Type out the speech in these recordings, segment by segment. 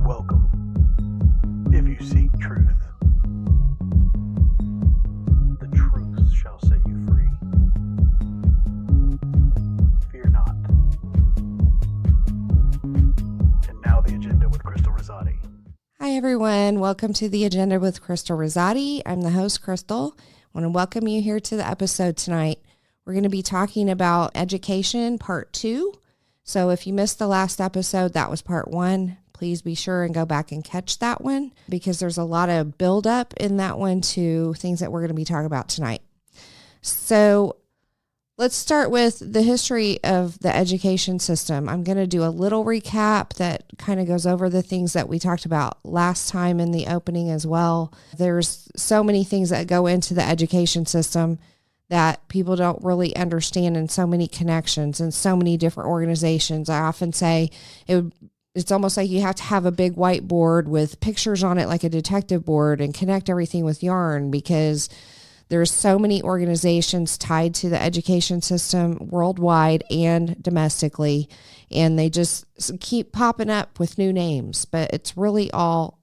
Welcome. If you seek truth, the truth shall set you free. Fear not. And now the agenda with Crystal Risotti. Hi, everyone. Welcome to the Agenda with Crystal Risotti. I'm the host, Crystal. I want to welcome you here to the episode tonight. We're going to be talking about education, part 2. So if you missed the last episode, that was part 1. Please be sure and go back and catch that one because there's a lot of buildup in that one to things that we're going to be talking about tonight. So let's start with the history of the education system. I'm going to do a little recap that kind of goes over the things that we talked about last time in the opening as well. There's so many things that go into the education system that people don't really understand, and so many connections and so many different organizations. I often say it's almost like you have to have a big whiteboard with pictures on it like a detective board and connect everything with yarn because there's so many organizations tied to the education system worldwide and domestically, and they just keep popping up with new names, but it's really all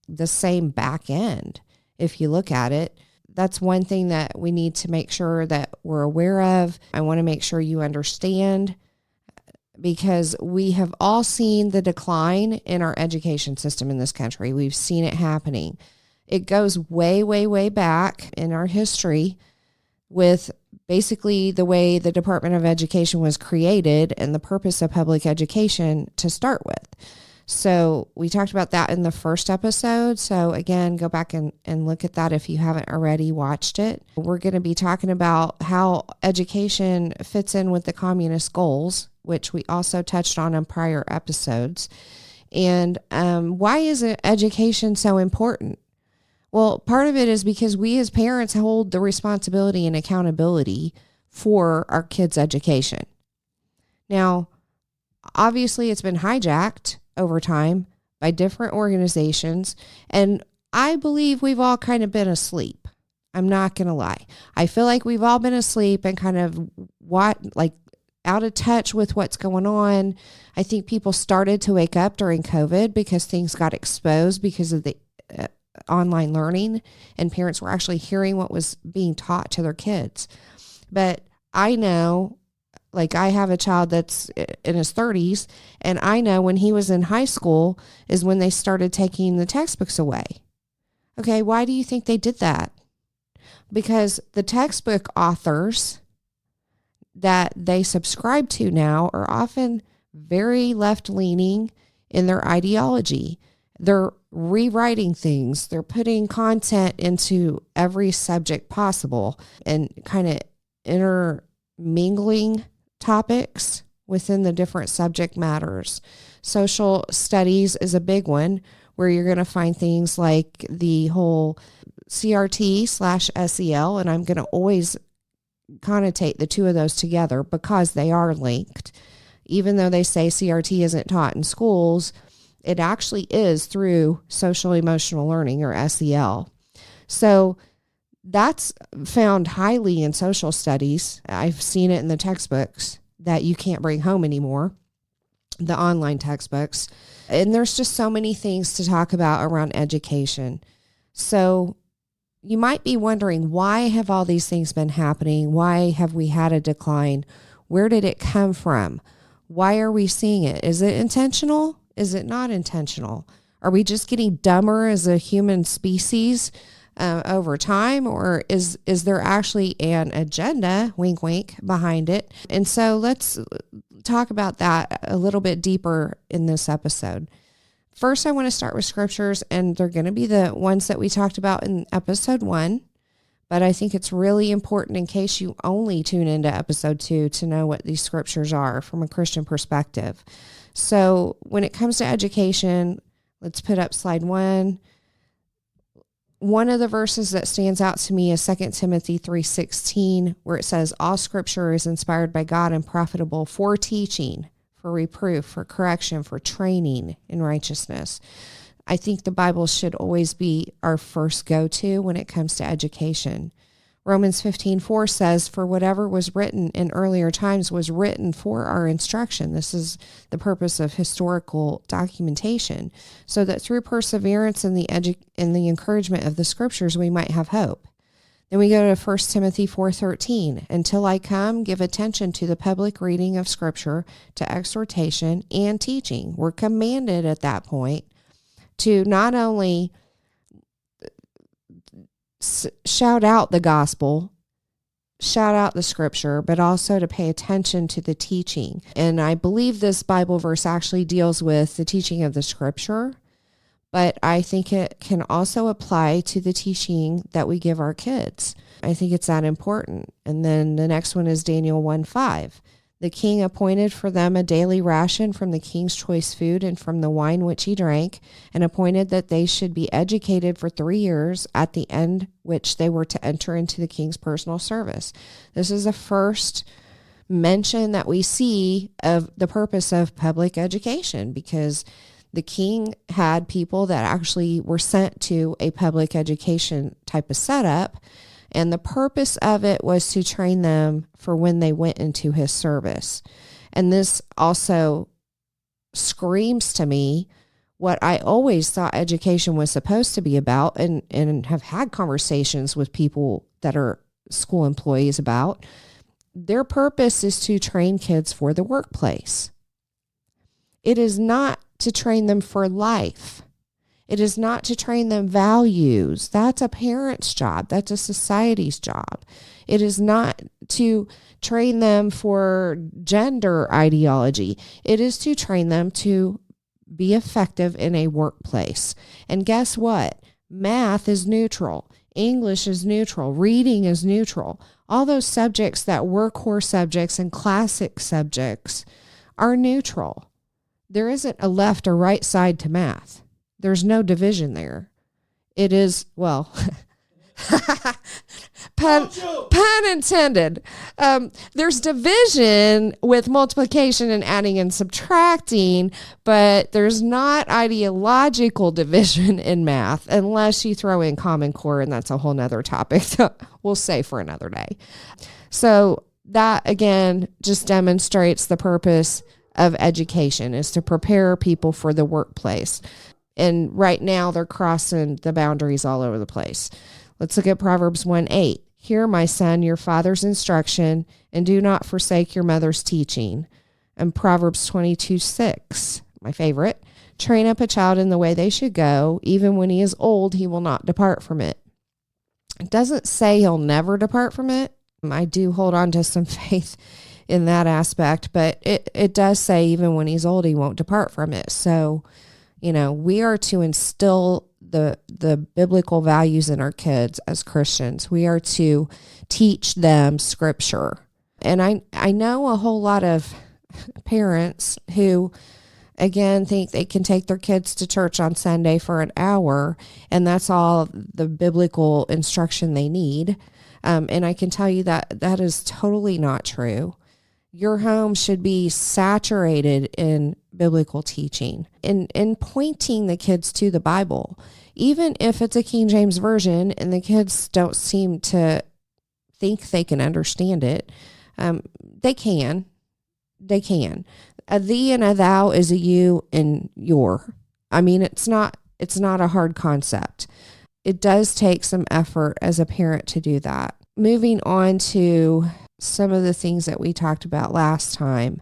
the same back end if you look at it. That's one thing that we need to make sure that we're aware of. I want to make sure you understand because we have all seen the decline in our education system in this country. We've seen it happening. It goes way, way, way back in our history with basically the way the Department of Education was created and the purpose of public education to start with. So we talked about that in the first episode. So again, go back and look at that if you haven't already watched it. We're going to be talking about how education fits in with the communist goals, which we also touched on in prior episodes. And why is education so important? Well, part of it is because we as parents hold the responsibility and accountability for our kids' education. Now, obviously, it's been hijacked over time by different organizations, and I believe we've all kind of been asleep. I'm not going to lie. I feel like we've all been asleep and kind of out of touch with what's going on. I think people started to wake up during COVID because things got exposed because of the online learning, and parents were actually hearing what was being taught to their kids. But I know, I have a child that's in his 30s, and I know when he was in high school is when they started taking the textbooks away. Okay, why do you think they did that? Because the textbook authors that they subscribe to now are often very left-leaning in their ideology. They're rewriting things. They're putting content into every subject possible and kind of intermingling topics within the different subject matters. Social studies is a big one where you're going to find things like the whole CRT/SEL, and I'm going to always connotate the two of those together because they are linked. Even though they say CRT isn't taught in schools, it actually is through social emotional learning, or SEL. So that's found highly in social studies. I've seen it in the textbooks that you can't bring home anymore, the online textbooks. And there's just so many things to talk about around education. So you might be wondering, why have all these things been happening? Why have we had a decline? Where did it come from? Why are we seeing it? Is it intentional? Is it not intentional? Are we just getting dumber as a human species over time, or is there actually an agenda, wink, wink, behind it? And so let's talk about that a little bit deeper in this episode. First, I want to start with scriptures, and they're going to be the ones that we talked about in episode 1. But I think it's really important in case you only tune into episode 2 to know what these scriptures are from a Christian perspective. So when it comes to education, let's put up slide 1. One of the verses that stands out to me is 2 Timothy 3:16, where it says, all scripture is inspired by God and profitable for teaching, for reproof, for correction, for training in righteousness. I think the Bible should always be our first go-to when it comes to education. Romans 15:4 says, for whatever was written in earlier times was written for our instruction. This is the purpose of historical documentation, so that through perseverance in the encouragement of the scriptures, we might have hope. Then we go to 1 Timothy 4:13. Until I come, give attention to the public reading of scripture, to exhortation and teaching. We're commanded at that point to not only shout out the gospel, shout out the scripture, but also to pay attention to the teaching. And I believe this Bible verse actually deals with the teaching of the scripture, but I think it can also apply to the teaching that we give our kids. I think it's that important. And then the next one is Daniel 1:5. The king appointed for them a daily ration from the king's choice food and from the wine which he drank, and appointed that they should be educated for 3 years, at the end which they were to enter into the king's personal service. This is the first mention that we see of the purpose of public education, because the king had people that actually were sent to a public education type of setup. And the purpose of it was to train them for when they went into his service. And this also screams to me what I always thought education was supposed to be about, and have had conversations with people that are school employees about. Their purpose is to train kids for the workplace. It is not to train them for life. It is not to train them values. That's a parent's job. That's a society's job. It is not to train them for gender ideology. It is to train them to be effective in a workplace. And guess what? Math is neutral. English is neutral. Reading is neutral. All those subjects that were core subjects and classic subjects are neutral. There isn't a left or right side to math. There's no division there. It is, well, pun intended. There's division with multiplication and adding and subtracting, but there's not ideological division in math unless you throw in Common Core, and that's a whole nother topic we'll save for another day. So that, again, just demonstrates the purpose of education, is to prepare people for the workplace. And right now they're crossing the boundaries all over the place. Let's look at Proverbs 1:8. Hear, my son, your father's instruction, and do not forsake your mother's teaching. And Proverbs 22:6, my favorite. Train up a child in the way they should go. Even when he is old, he will not depart from it. It doesn't say he'll never depart from it. I do hold on to some faith in that aspect, but it does say even when he's old, he won't depart from it. So, we are to instill the biblical values in our kids as Christians. We are to teach them scripture. And I know a whole lot of parents who, again, think they can take their kids to church on Sunday for an hour, and that's all the biblical instruction they need. And I can tell you that is totally not true. Your home should be saturated in biblical teaching and pointing the kids to the Bible. Even if it's a King James version and the kids don't seem to think they can understand it, they can. A thee and a thou is a you and your. I mean, it's not a hard concept. It does take some effort as a parent to do that. Moving on to some of the things that we talked about last time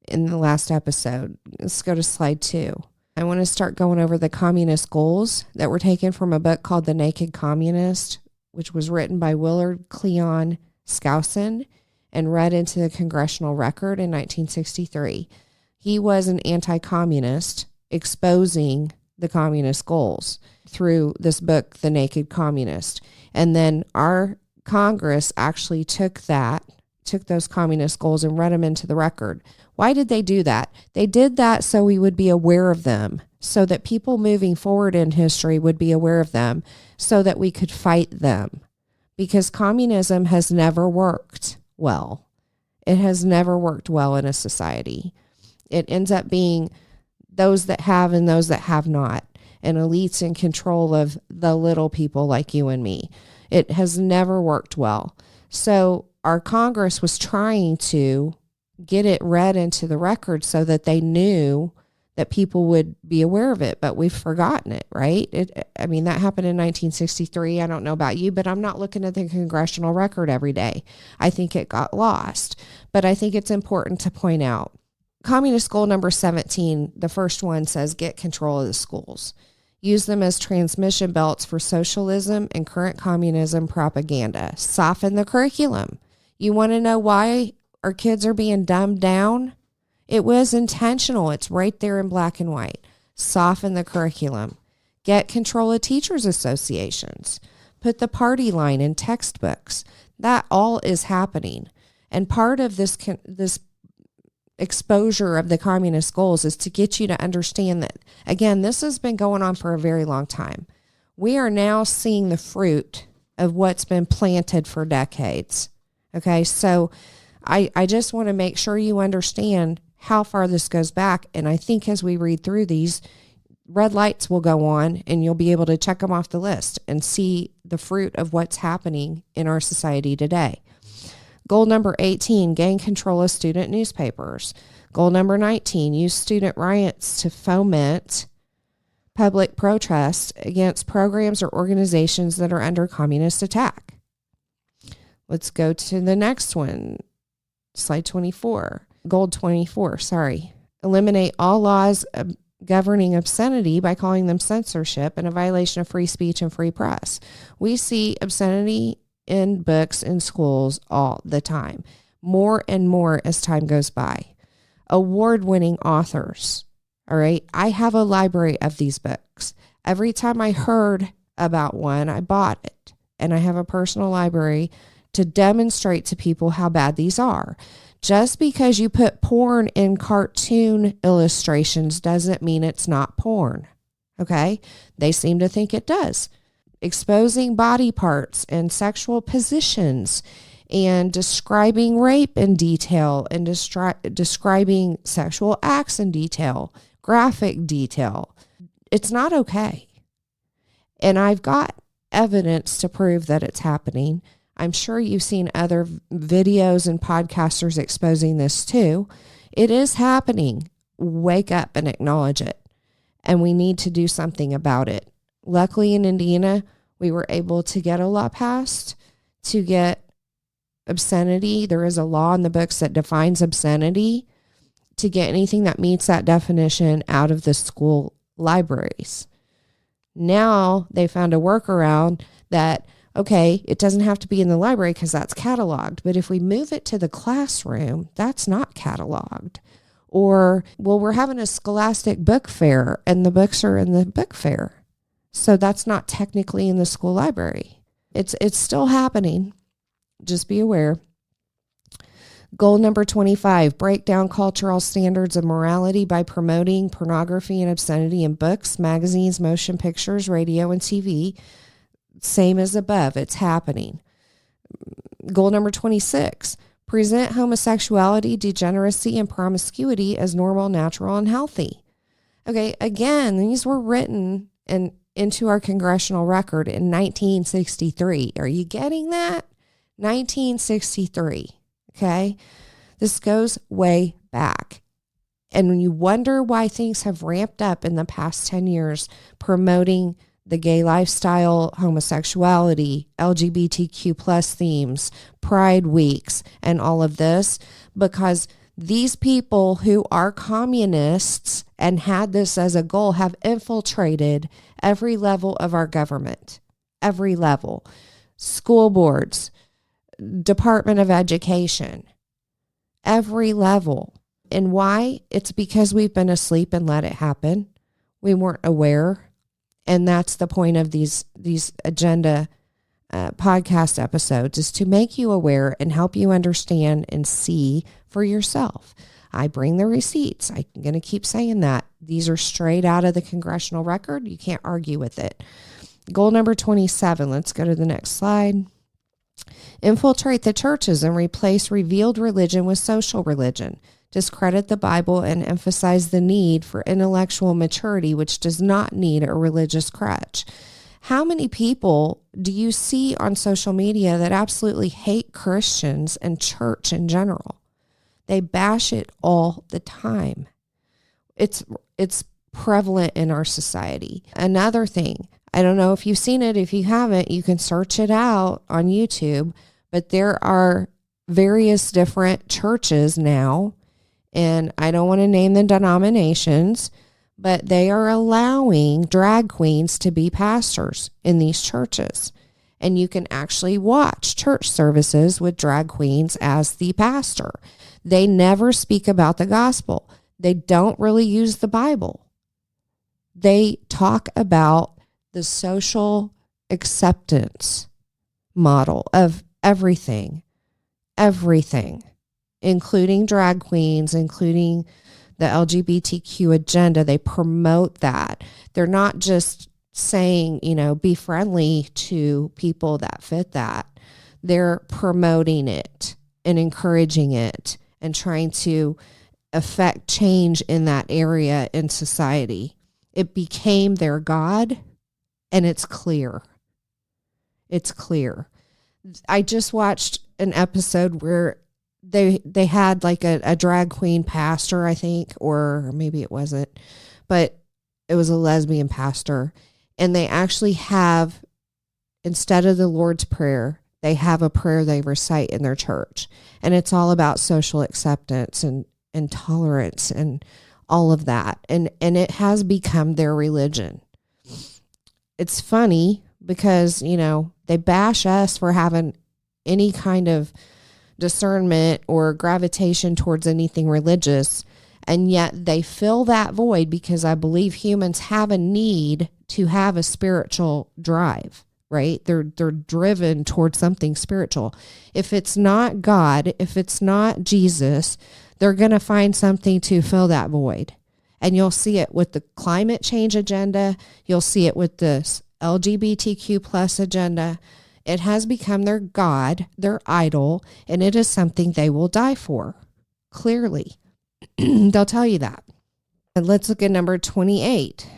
in the last episode. Let's go to slide 2. I want to start going over the communist goals that were taken from a book called The Naked Communist, which was written by Willard Cleon Skousen and read into the Congressional Record in 1963. He was an anti-communist, exposing the communist goals through this book, The Naked Communist. And then our Congress actually took those communist goals and read them into the record. Why did they do that? They did that so we would be aware of them, so that people moving forward in history would be aware of them, so that we could fight them. Because communism has never worked well. It has never worked well in a society. It ends up being those that have and those that have not, and elites in control of the little people like you and me. It has never worked well. So our Congress was trying to get it read into the record so that they knew that people would be aware of it, but we've forgotten it, right? That happened in 1963. I don't know about you, but I'm not looking at the congressional record every day. I think it got lost, but I think it's important to point out. Communist goal number 17, the first one says, get control of the schools. Use them as transmission belts for socialism and current communism propaganda. Soften the curriculum. You want to know why our kids are being dumbed down? It was intentional. It's right there in black and white. Soften the curriculum. Get control of teachers' associations. Put the party line in textbooks. That all is happening. And part of this exposure of the communist goals is to get you to understand that, again, this has been going on for a very long time. We are now seeing the fruit of what's been planted for decades. Okay, so I just want to make sure you understand how far this goes back. And I think as we read through these, red lights will go on and you'll be able to check them off the list and see the fruit of what's happening in our society today. Goal number 18, gain control of student newspapers. Goal number 19, use student riots to foment public protest against programs or organizations that are under communist attack. Let's go to the next one. Slide 24. Goal 24, eliminate all laws governing obscenity by calling them censorship and a violation of free speech and free press. We see obscenity in books in schools all the time, more and more as time goes by. Award-winning authors, all right? I have a library of these books. Every time I heard about one, I bought it, and I have a personal library to demonstrate to people how bad these are. Just because you put porn in cartoon illustrations doesn't mean it's not porn, okay? They seem to think it does. Exposing body parts and sexual positions and describing rape in detail and describing sexual acts in detail, graphic detail. It's not okay. And I've got evidence to prove that it's happening. I'm sure you've seen other videos and podcasters exposing this too. It is happening. Wake up and acknowledge it. And we need to do something about it. Luckily in Indiana, we were able to get a law passed to get obscenity. There is a law in the books that defines obscenity, to get anything that meets that definition out of the school libraries. Now they found a workaround that, okay, it doesn't have to be in the library because that's cataloged. But if we move it to the classroom, that's not cataloged. Or, well, we're having a scholastic book fair and the books are in the book fair. So that's not technically in the school library. It's still happening. Just be aware. Goal number 25, break down cultural standards of morality by promoting pornography and obscenity in books, magazines, motion pictures, radio, and TV. Same as above, it's happening. Goal number 26, present homosexuality, degeneracy, and promiscuity as normal, natural, and healthy. Okay, again, these were written into our congressional record in 1963. Are you getting that? 1963. Okay, this goes way back. And when you wonder why things have ramped up in the past 10 years, promoting the gay lifestyle, homosexuality, LGBTQ plus themes, pride weeks, and all of this, because these people who are communists and had this as a goal have infiltrated every level of our government, every level, school boards, Department of Education, every level. And why? It's because we've been asleep and let it happen. We weren't aware. And that's the point of these agenda podcast episodes, is to make you aware and help you understand and see for yourself. I bring the receipts. I'm going to keep saying that. These are straight out of the congressional record. You can't argue with it. Goal number 27. Let's go to the next slide. Infiltrate the churches and replace revealed religion with social religion. Discredit the Bible and emphasize the need for intellectual maturity, which does not need a religious crutch. How many people do you see on social media that absolutely hate Christians and church in general? They bash it all the time. It's prevalent in our society. Another thing, I don't know if you've seen it. If you haven't, you can search it out on YouTube, but there are various different churches now, and I don't want to name the denominations, but they are allowing drag queens to be pastors in these churches. And you can actually watch church services with drag queens as the pastor. They never speak about the gospel. They don't really use the Bible. They talk about the social acceptance model of everything, including drag queens, including the LGBTQ agenda. They promote that. They're not just saying, be friendly to people that fit that. They're promoting it and encouraging it and trying to affect change in that area in society. It became their God, and it's clear. It's clear. I just watched an episode where they had like a drag queen pastor, I think, or maybe it wasn't, but it was a lesbian pastor. And they actually have, instead of the Lord's Prayer, they have a prayer they recite in their church. And it's all about social acceptance and tolerance and all of that. And it has become their religion. It's funny because, they bash us for having any kind of discernment or gravitation towards anything religious. And yet they fill that void because I believe humans have a need to have a spiritual drive, right? They're driven towards something spiritual. If it's not God, if it's not Jesus, they're going to find something to fill that void. And you'll see it with the climate change agenda. You'll see it with the LGBTQ plus agenda. It has become their God, their idol, and it is something they will die for. Clearly. They'll tell you that. And let's look at number 28.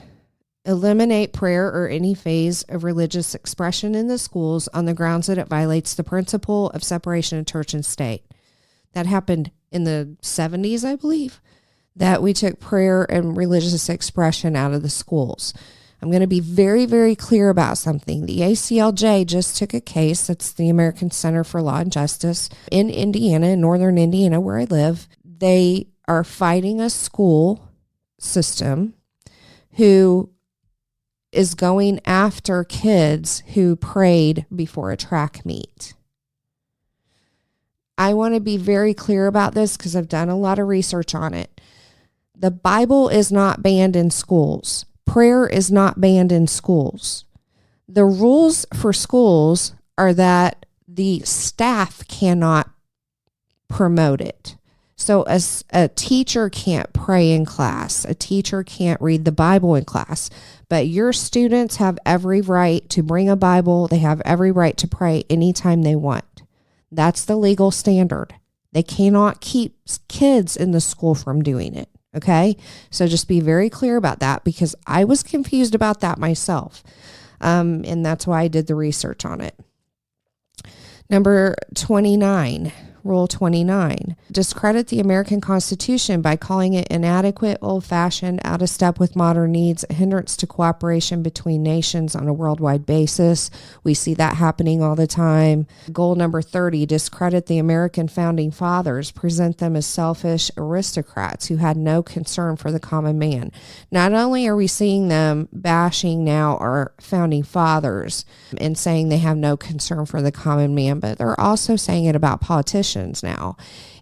Eliminate prayer or any phase of religious expression in the schools on the grounds that it violates the principle of separation of church and state. That happened in the 70s, I believe, that we took prayer and religious expression out of the schools. I'm going to be very, very clear about something. The ACLJ just took a case, that's the American Center for Law and Justice, in Indiana, in northern Indiana, where I live. They are fighting a school system who is going after kids who prayed before a track meet. I want to be very clear about this because I've done a lot of research on it. The Bible is not banned in schools. Prayer is not banned in schools. The rules for schools are that the staff cannot promote it. So a teacher can't pray in class. A teacher can't read the Bible in class. But your students have every right to bring a Bible. They have every right to pray anytime they want. That's the legal standard. They cannot keep kids in the school from doing it. Okay? So just be very clear about that because I was confused about that myself. And that's why I did the research on it. Number 29. Rule 29, discredit the American Constitution by calling it inadequate, old-fashioned, out of step with modern needs, a hindrance to cooperation between nations on a worldwide basis. We see that happening all the time. Goal number 30, discredit the American founding fathers, present them as selfish aristocrats who had no concern for the common man. Not only are we seeing them bashing now our founding fathers and saying they have no concern for the common man, but they're also saying it about politicians now.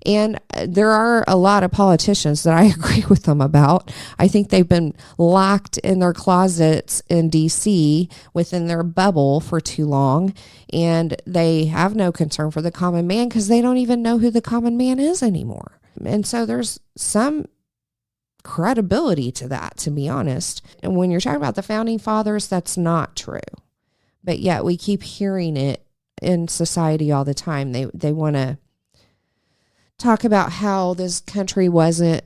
And there are a lot of politicians that I agree with them about. I think they've been locked in their closets in DC within their bubble for too long. And they have no concern for the common man because they don't even know who the common man is anymore. And so there's some credibility to that, to be honest. And when you're talking about the founding fathers, that's not true. But yet we keep hearing it in society all the time. They want to talk about how this country wasn't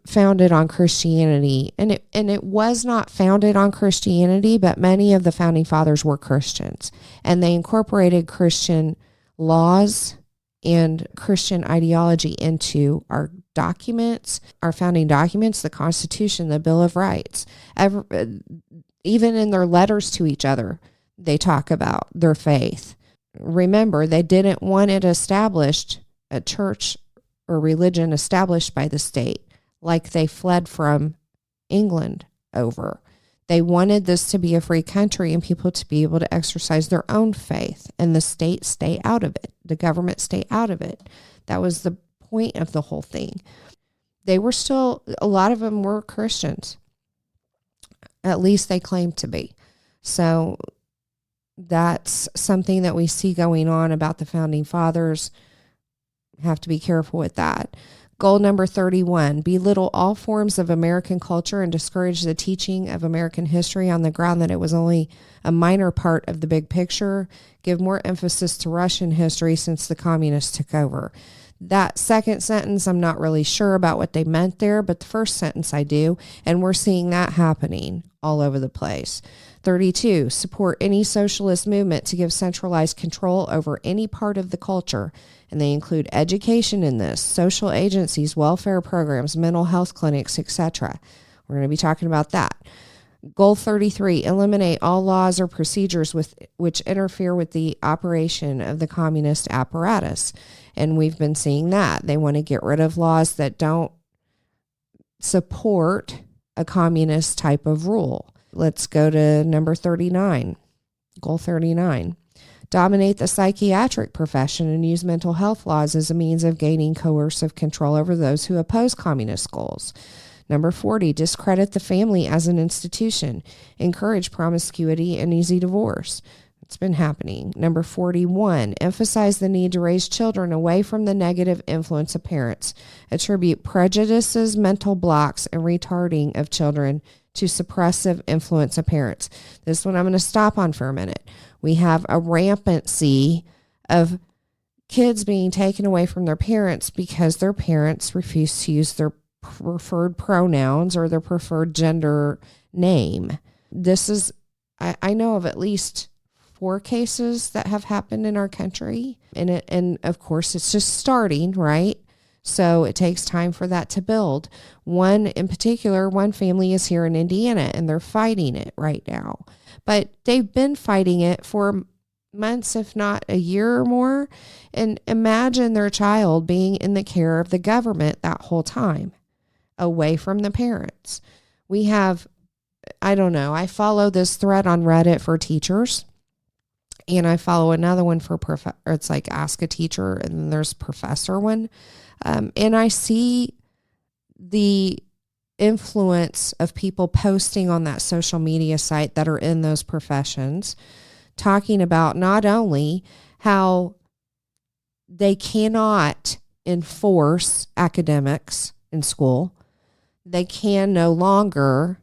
founded on Christianity, and it was not founded on Christianity, but many of the founding fathers were Christians, and they incorporated Christian laws and Christian ideology into our documents, our founding documents, the Constitution, the Bill of Rights. Even in their letters to each other, they talk about their faith. Remember, they didn't want it established, a church or religion established by the state, like they fled from England over. They wanted this to be a free country and people to be able to exercise their own faith, and the state stay out of it, the government stay out of it. That was the point of the whole thing. They were still, a lot of them were Christians. At least they claimed to be. So that's something that we see going on about the founding fathers. Have to be careful with that. Goal number 31, belittle all forms of American culture and discourage the teaching of American history on the ground that it was only a minor part of the big picture. Give more emphasis to Russian history since the communists took over. That second sentence, I'm not really sure about what they meant there, but the first sentence I do, and we're seeing that happening all over the place. 32, support any socialist movement to give centralized control over any part of the culture. And they include education in this, social agencies, welfare programs, mental health clinics, etc. We're going to be talking about that. Goal 33, eliminate all laws or procedures which interfere with the operation of the communist apparatus. And we've been seeing that. They want to get rid of laws that don't support a communist type of rule. Let's go to number 39, goal 39. Dominate the psychiatric profession and use mental health laws as a means of gaining coercive control over those who oppose communist goals. Number 40, discredit the family as an institution. Encourage promiscuity and easy divorce. It's been happening. Number 41, emphasize the need to raise children away from the negative influence of parents. Attribute prejudices, mental blocks, and retarding of children to suppressive influence of parents. This one I'm going to stop on for a minute. We have a rampancy of kids being taken away from their parents because their parents refuse to use their preferred pronouns or their preferred gender name. This is, I know of at least 4 cases that have happened in our country. And of course, it's just starting, right? So it takes time for that to build. One in particular, one family is here in Indiana and they're fighting it right now. But they've been fighting it for months, if not a year or more. And imagine their child being in the care of the government that whole time, away from the parents. We have, I don't know, I follow this thread on Reddit for teachers. And I follow another one for, it's like Ask a Teacher, and then there's Professor one. And I see the influence of people posting on that social media site that are in those professions, talking about not only how they cannot enforce academics in school, they can no longer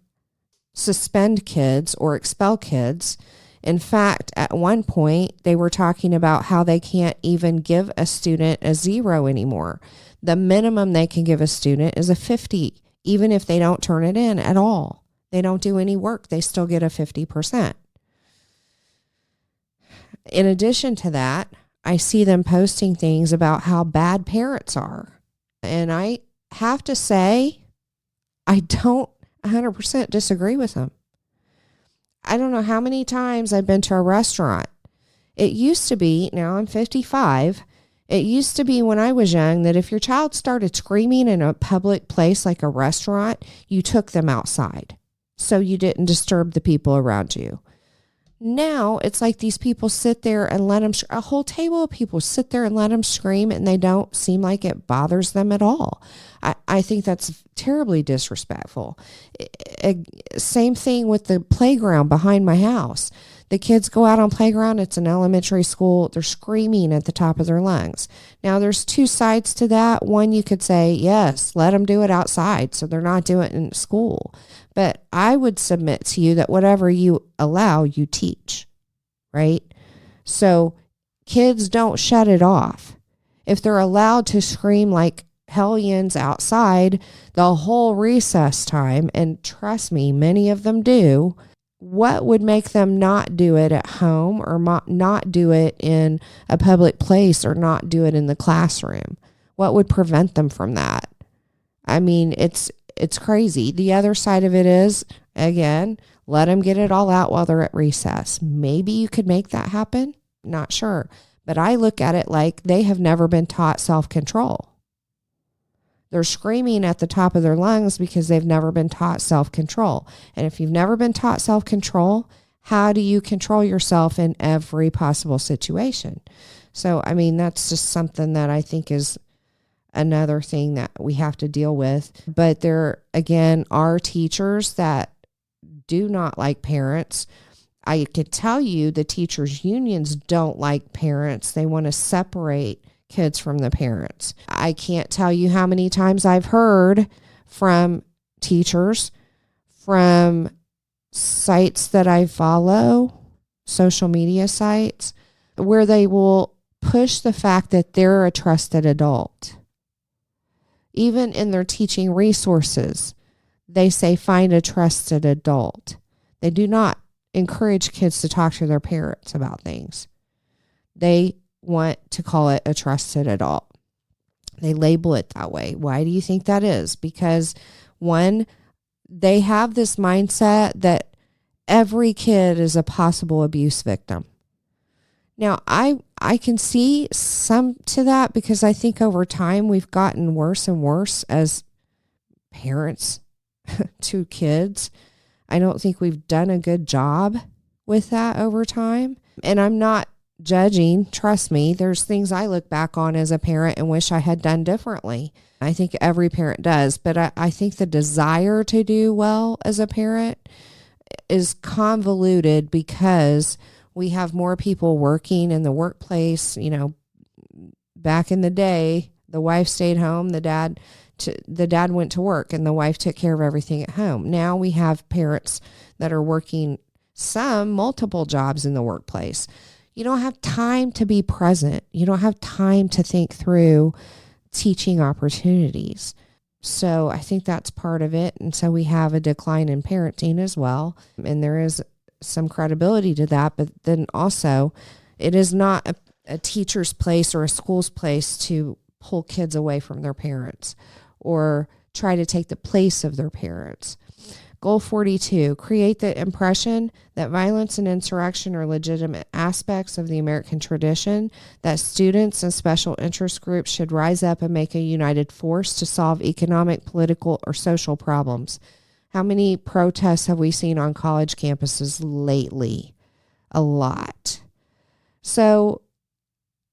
suspend kids or expel kids. In fact, at one point, they were talking about how they can't even give a student a 0 anymore. The minimum they can give a student is a 50, even if they don't turn it in at all. They don't do any work. They still get a 50%. In addition to that, I see them posting things about how bad parents are. And I have to say, I don't 100% disagree with them. I don't know how many times I've been to a restaurant. It used to be, now I'm 55, it used to be when I was young that if your child started screaming in a public place like a restaurant, you took them outside so you didn't disturb the people around you. Now it's like these people sit there and let them, a whole table of people sit there and let them scream and they don't seem like it bothers them at all. I think that's terribly disrespectful. Same thing with the playground behind my house. The kids go out on playground. It's an elementary school. They're screaming at the top of their lungs. Now, there's 2 sides to that. One, you could say, yes, let them do it outside so they're not doing it in school. But I would submit to you that whatever you allow, you teach, right? So kids don't shut it off. If they're allowed to scream like hellions outside the whole recess time, and trust me, many of them do, what would make them not do it at home or not do it in a public place or not do it in the classroom? What would prevent them from that? I mean, it's crazy. The other side of it is, again, let them get it all out while they're at recess. Maybe you could make that happen. Not sure. But I look at it like they have never been taught self-control. They're screaming at the top of their lungs because they've never been taught self-control. And if you've never been taught self-control, how do you control yourself in every possible situation? So, I mean, that's just something that I think is another thing that we have to deal with. But there, again, are teachers that do not like parents. I could tell you the teachers' unions don't like parents. They want to separate kids from the parents. I can't tell you how many times I've heard from teachers, from sites that I follow, social media sites, where they will push the fact that they're a trusted adult. Even in their teaching resources, they say find a trusted adult. They do not encourage kids to talk to their parents about things. They want to call it a trusted adult. They label it that way. Why do you think that is? Because one, they have this mindset that every kid is a possible abuse victim. Now, I can see some to that because I think over time we've gotten worse and worse as parents to kids. I don't think we've done a good job with that over time. And I'm not judging. Trust me, there's things I look back on as a parent and wish I had done differently. I think every parent does. But I think the desire to do well as a parent is convoluted because we have more people working in the workplace. You know, back in the day, the wife stayed home, the dad went to work, and the wife took care of everything at home. Now we have parents that are working multiple jobs in the workplace. You don't have time to be present. You don't have time to think through teaching opportunities. So I think that's part of it. And so we have a decline in parenting as well. And there is some credibility to that. But then also, it is not a teacher's place or a school's place to pull kids away from their parents or try to take the place of their parents. Goal 42, create the impression that violence and insurrection are legitimate aspects of the American tradition, that students and special interest groups should rise up and make a united force to solve economic, political, or social problems. How many protests have we seen on college campuses lately? A lot. So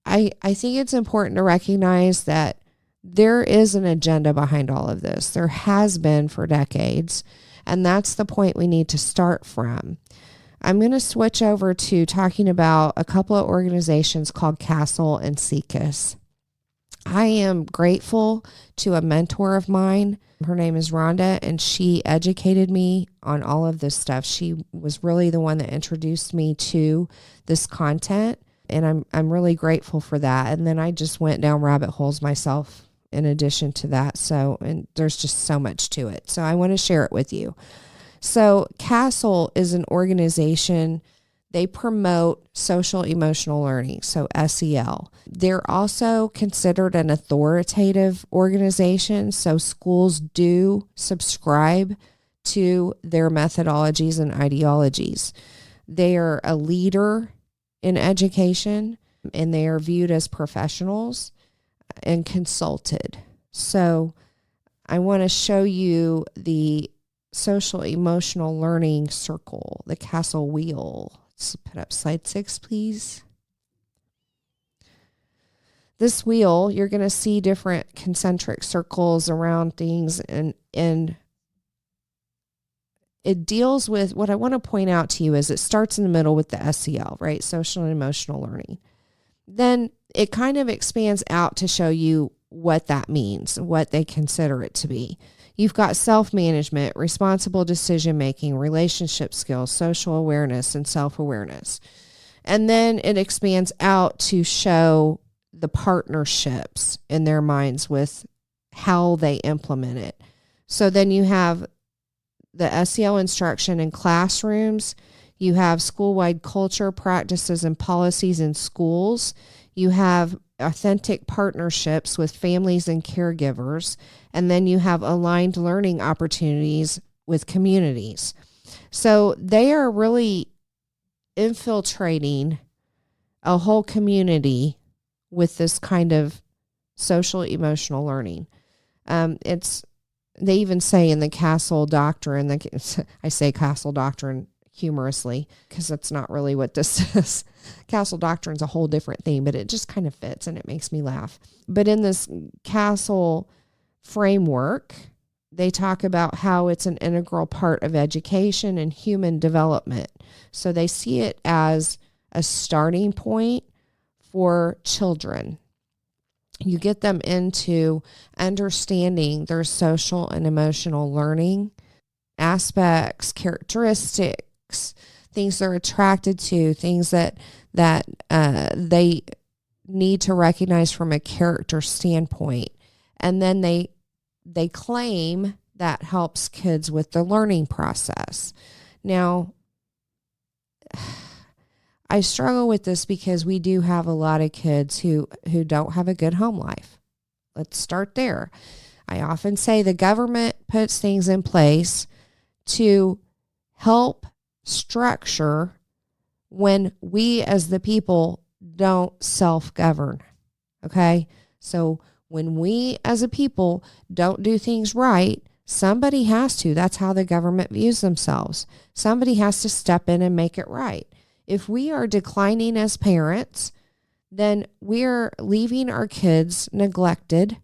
I think it's important to recognize that there is an agenda behind all of this. There has been for decades. And that's the point we need to start from. I'm going to switch over to talking about a couple of organizations called CASEL and SEICUS. I am grateful to a mentor of mine. Her name is Rhonda, and she educated me on all of this stuff. She was really the one that introduced me to this content, and I'm really grateful for that. And then I just went down rabbit holes myself in addition to that. So, and there's just so much to it. So I want to share it with you. So CASEL is an organization. They promote social emotional learning, so SEL. They're also considered an authoritative organization. So schools do subscribe to their methodologies and ideologies. They are a leader in education, and they are viewed as professionals and consulted. So I want to show you the social emotional learning circle, the CASEL wheel. Let's put up slide 6, please. This wheel, you're going to see different concentric circles around things, and it deals with, what I want to point out to you is it starts in the middle with the SEL, right? Social and emotional learning. Then it kind of expands out to show you what that means, what they consider it to be. You've got self-management, responsible decision-making, relationship skills, social awareness, and self-awareness. And then it expands out to show the partnerships in their minds with how they implement it. So then you have the SEL instruction in classrooms. You have school-wide culture, practices, and policies in schools. You have authentic partnerships with families and caregivers. And then you have aligned learning opportunities with communities. So they are really infiltrating a whole community with this kind of social emotional learning. They even say in the CASEL doctrine, I say CASEL doctrine humorously because that's not really what this is. CASEL doctrine is a whole different thing, but it just kind of fits and it makes me laugh. But in this CASEL framework, they talk about how it's an integral part of education and human development. So they see it as a starting point for children. You get them into understanding their social and emotional learning aspects, characteristics, things they're attracted to, things that they need to recognize from a character standpoint. And then they claim that helps kids with the learning process. Now, I struggle with this because we do have a lot of kids who don't have a good home life. Let's start there. I often say the government puts things in place to help structure when we as the people don't self-govern. Okay? So when we as a people don't do things right, somebody has to. That's how the government views themselves. Somebody has to step in and make it right. If we are declining as parents, then we're leaving our kids neglected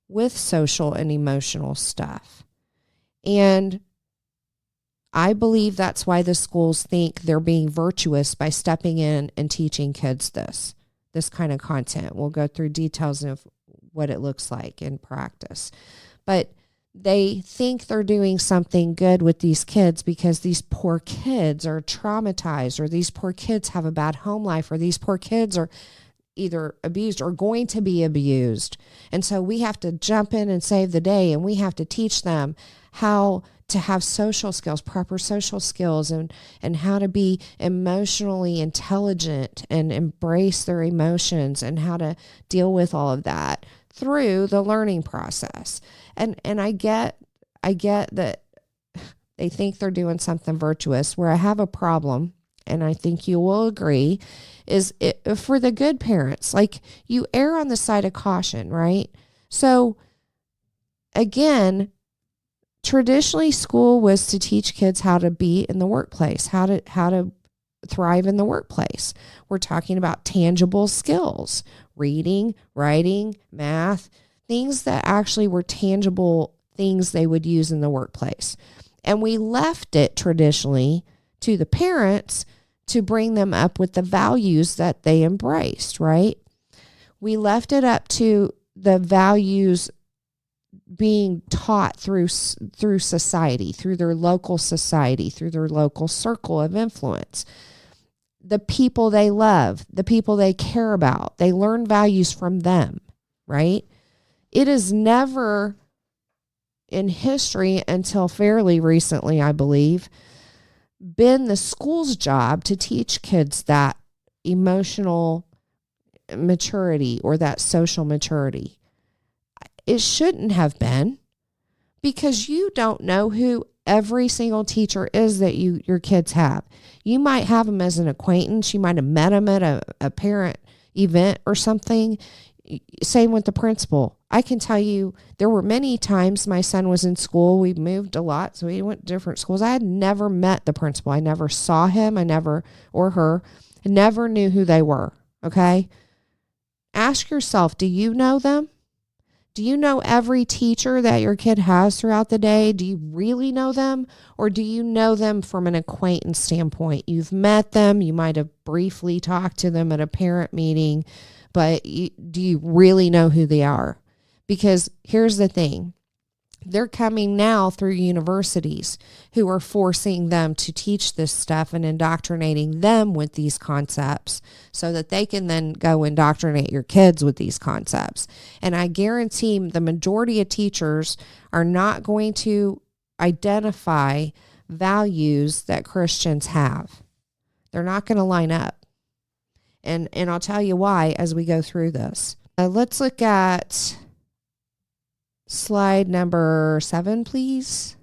with social and emotional stuff. And I believe that's why the schools think they're being virtuous by stepping in and teaching kids this kind of content. We'll go through details of what it looks like in practice. But they think they're doing something good with these kids because these poor kids are traumatized, or these poor kids have a bad home life, or these poor kids are either abused or going to be abused. And so we have to jump in and save the day, and we have to teach them how to have social skills, proper social skills, and how to be emotionally intelligent and embrace their emotions and how to deal with all of that through the learning process. And I get that they think they're doing something virtuous. Where I have a problem, and I think you will agree, is for the good parents. Like, you err on the side of caution, right? So again, traditionally school was to teach kids how to be in the workplace, how to thrive in the workplace. We're talking about tangible skills, reading, writing, math, things that actually were tangible things they would use in the workplace. And we left it traditionally to the parents to bring them up with the values that they embraced, right? We left it up to the values being taught through society, through their local society, through their local circle of influence. The people they love, the people they care about, they learn values from them, right? It is never in history until fairly recently, I believe, been the school's job to teach kids that emotional maturity or that social maturity. It shouldn't have been, because you don't know who every single teacher is that your kids have. You might have them as an acquaintance. You might have met them at a parent event or something. Same with the principal. I can tell you there were many times my son was in school. We moved a lot, so we went to different schools. I had never met the principal. I never saw him. Or her. I never knew who they were. Okay? Ask yourself, do you know them? Do you know every teacher that your kid has throughout the day? Do you really know them? Or do you know them from an acquaintance standpoint? You've met them. You might have briefly talked to them at a parent meeting, but do you really know who they are? Because here's the thing. They're coming now through universities who are forcing them to teach this stuff and indoctrinating them with these concepts so that they can then go indoctrinate your kids with these concepts. And I guarantee the majority of teachers are not going to identify values that Christians have. They're not going to line up. And I'll tell you why as we go through this. Let's look at slide number 7, please.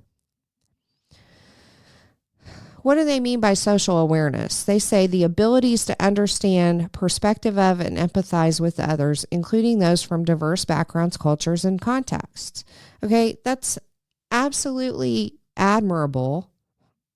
What do they mean by social awareness? They say the abilities to understand, perspective of, and empathize with others, including those from diverse backgrounds, cultures, and contexts. Okay, that's absolutely admirable,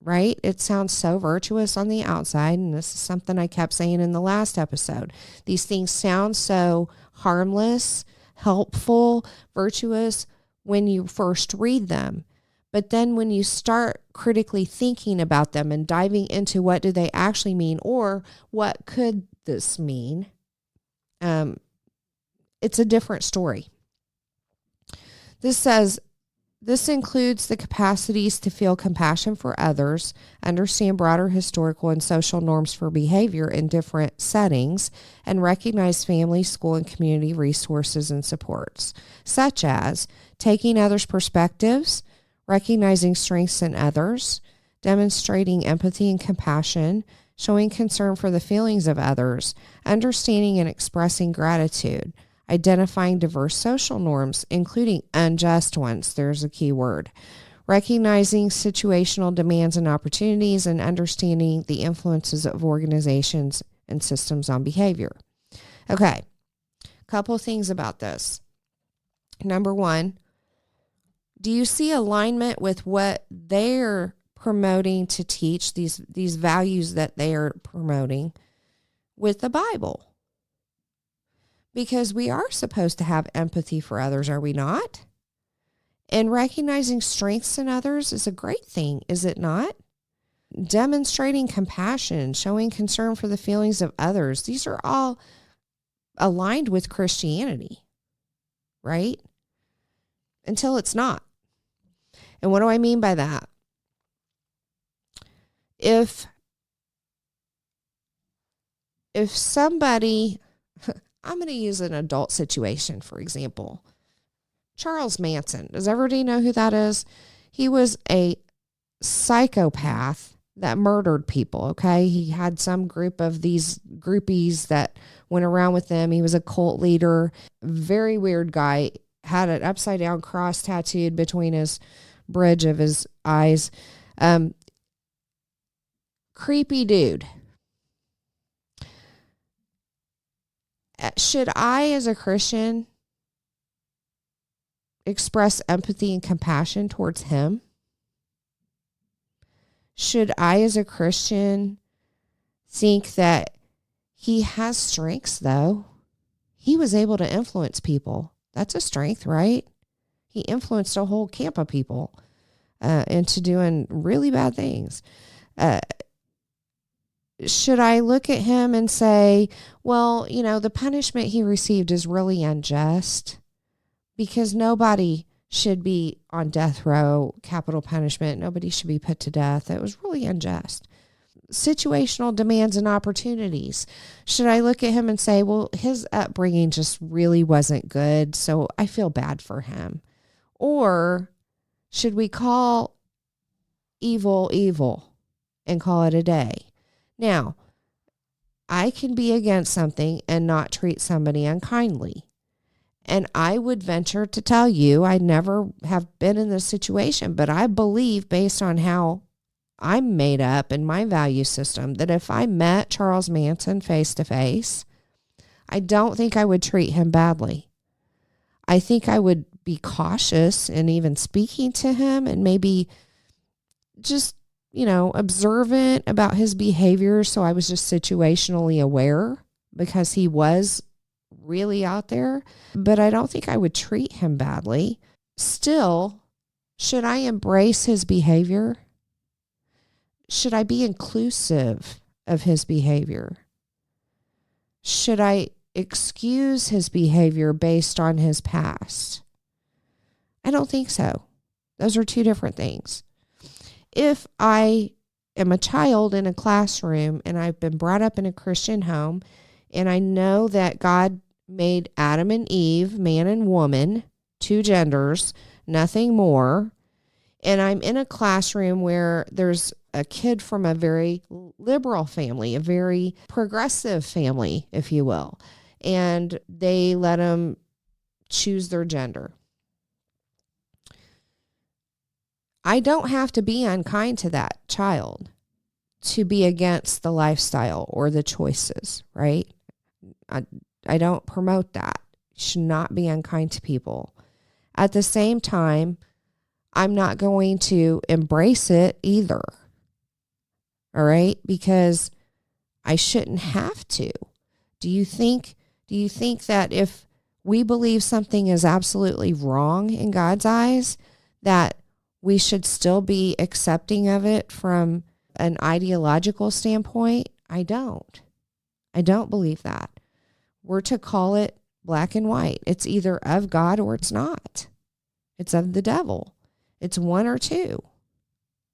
right? It sounds so virtuous on the outside, and this is something I kept saying in the last episode. These things sound so harmless, helpful, virtuous when you first read them. But then when you start critically thinking about them and diving into what do they actually mean or what could this mean, it's a different story. This says, this includes the capacities to feel compassion for others, understand broader historical and social norms for behavior in different settings, and recognize family, school, and community resources and supports, such as taking others' perspectives, recognizing strengths in others, demonstrating empathy and compassion, showing concern for the feelings of others, understanding and expressing gratitude, identifying diverse social norms, including unjust ones, there's a key word, recognizing situational demands and opportunities, and understanding the influences of organizations and systems on behavior. Okay, a couple things about this. Number one, do you see alignment with what they're promoting to teach, these values that they are promoting, with the Bible? Because we are supposed to have empathy for others, are we not? And recognizing strengths in others is a great thing, is it not? Demonstrating compassion, showing concern for the feelings of others, these are all aligned with Christianity, right? Until it's not. And what do I mean by that? If somebody, I'm going to use an adult situation, for example. Charles Manson. Does everybody know who that is? He was a psychopath that murdered people, okay? He had some group of these groupies that went around with him. He was a cult leader. Very weird guy. Had an upside down cross tattooed between his bridge of his eyes. Creepy dude. Should I, as a Christian, express empathy and compassion towards him? Should I, as a Christian, think that he has strengths, though? He was able to influence people. That's a strength, right? He influenced a whole camp of people into doing really bad things. Should I look at him and say, well, the punishment he received is really unjust? Because nobody should be on death row, capital punishment. Nobody should be put to death. It was really unjust. Situational demands and opportunities. Should I look at him and say, well, his upbringing just really wasn't good, so I feel bad for him? Or should we call evil evil and call it a day? Now, I can be against something and not treat somebody unkindly. And I would venture to tell you, I never have been in this situation, but I believe, based on how I'm made up in my value system, that if I met Charles Manson face to face, I don't think I would treat him badly. I think I would be cautious in even speaking to him and maybe just, observant about his behavior. So I was just situationally aware because he was really out there, but I don't think I would treat him badly. Still, should I embrace his behavior? Should I be inclusive of his behavior? Should I excuse his behavior based on his past? I don't think so. Those are two different things. If I am a child in a classroom and I've been brought up in a Christian home and I know that God made Adam and Eve, man and woman, two genders, nothing more, and I'm in a classroom where there's a kid from a very liberal family, a very progressive family, if you will, and they let them choose their gender. I don't have to be unkind to that child to be against the lifestyle or the choices, right? I don't promote that. You should not be unkind to people. At the same time, I'm not going to embrace it either. All right? Because I shouldn't have to. Do you think that if we believe something is absolutely wrong in God's eyes, that we should still be accepting of it from an ideological standpoint? I don't believe that. We're to call it black and white. It's either of God or it's not. It's of the devil. It's one or two.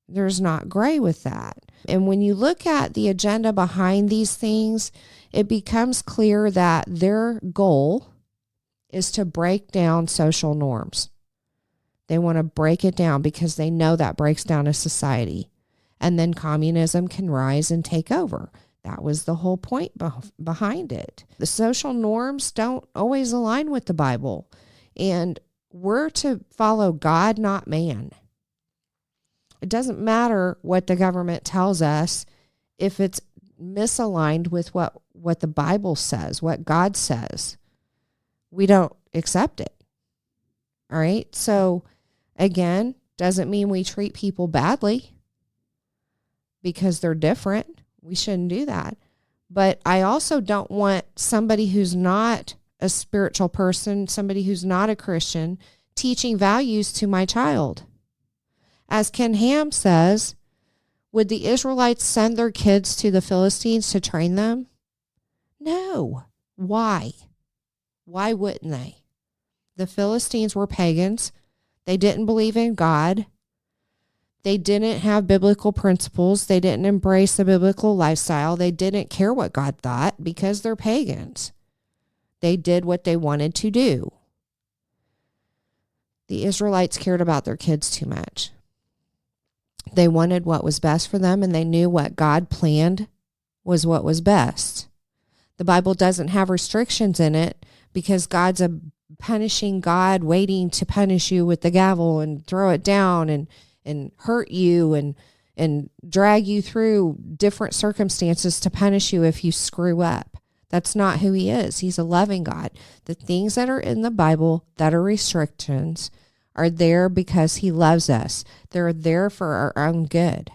There's not gray with that. And when you look at the agenda behind these things, it becomes clear that their goal is to break down social norms. They want to break it down because they know that breaks down a society. And then communism can rise and take over. That was the whole point behind it. The social norms don't always align with the Bible. And we're to follow God, not man. It doesn't matter what the government tells us if it's misaligned with what the Bible says, what God says. We don't accept it. All right? So, again, doesn't mean we treat people badly because they're different. We shouldn't do that. But I also don't want somebody who's not a spiritual person, somebody who's not a Christian, teaching values to my child. As Ken Ham says, would the Israelites send their kids to the Philistines to train them? No. Why? Why wouldn't they? The Philistines were pagans. They didn't believe in God. They didn't have biblical principles. They didn't embrace the biblical lifestyle. They didn't care what God thought because they're pagans. They did what they wanted to do. The Israelites cared about their kids too much. They wanted what was best for them, and they knew what God planned was what was best. The Bible doesn't have restrictions in it because God's a punishing God waiting to punish you with the gavel and throw it down and hurt you and drag you through different circumstances to punish you if you screw up. That's not who he is. He's a loving God. The things that are in the Bible that are restrictions are there because he loves us. They're there for our own good.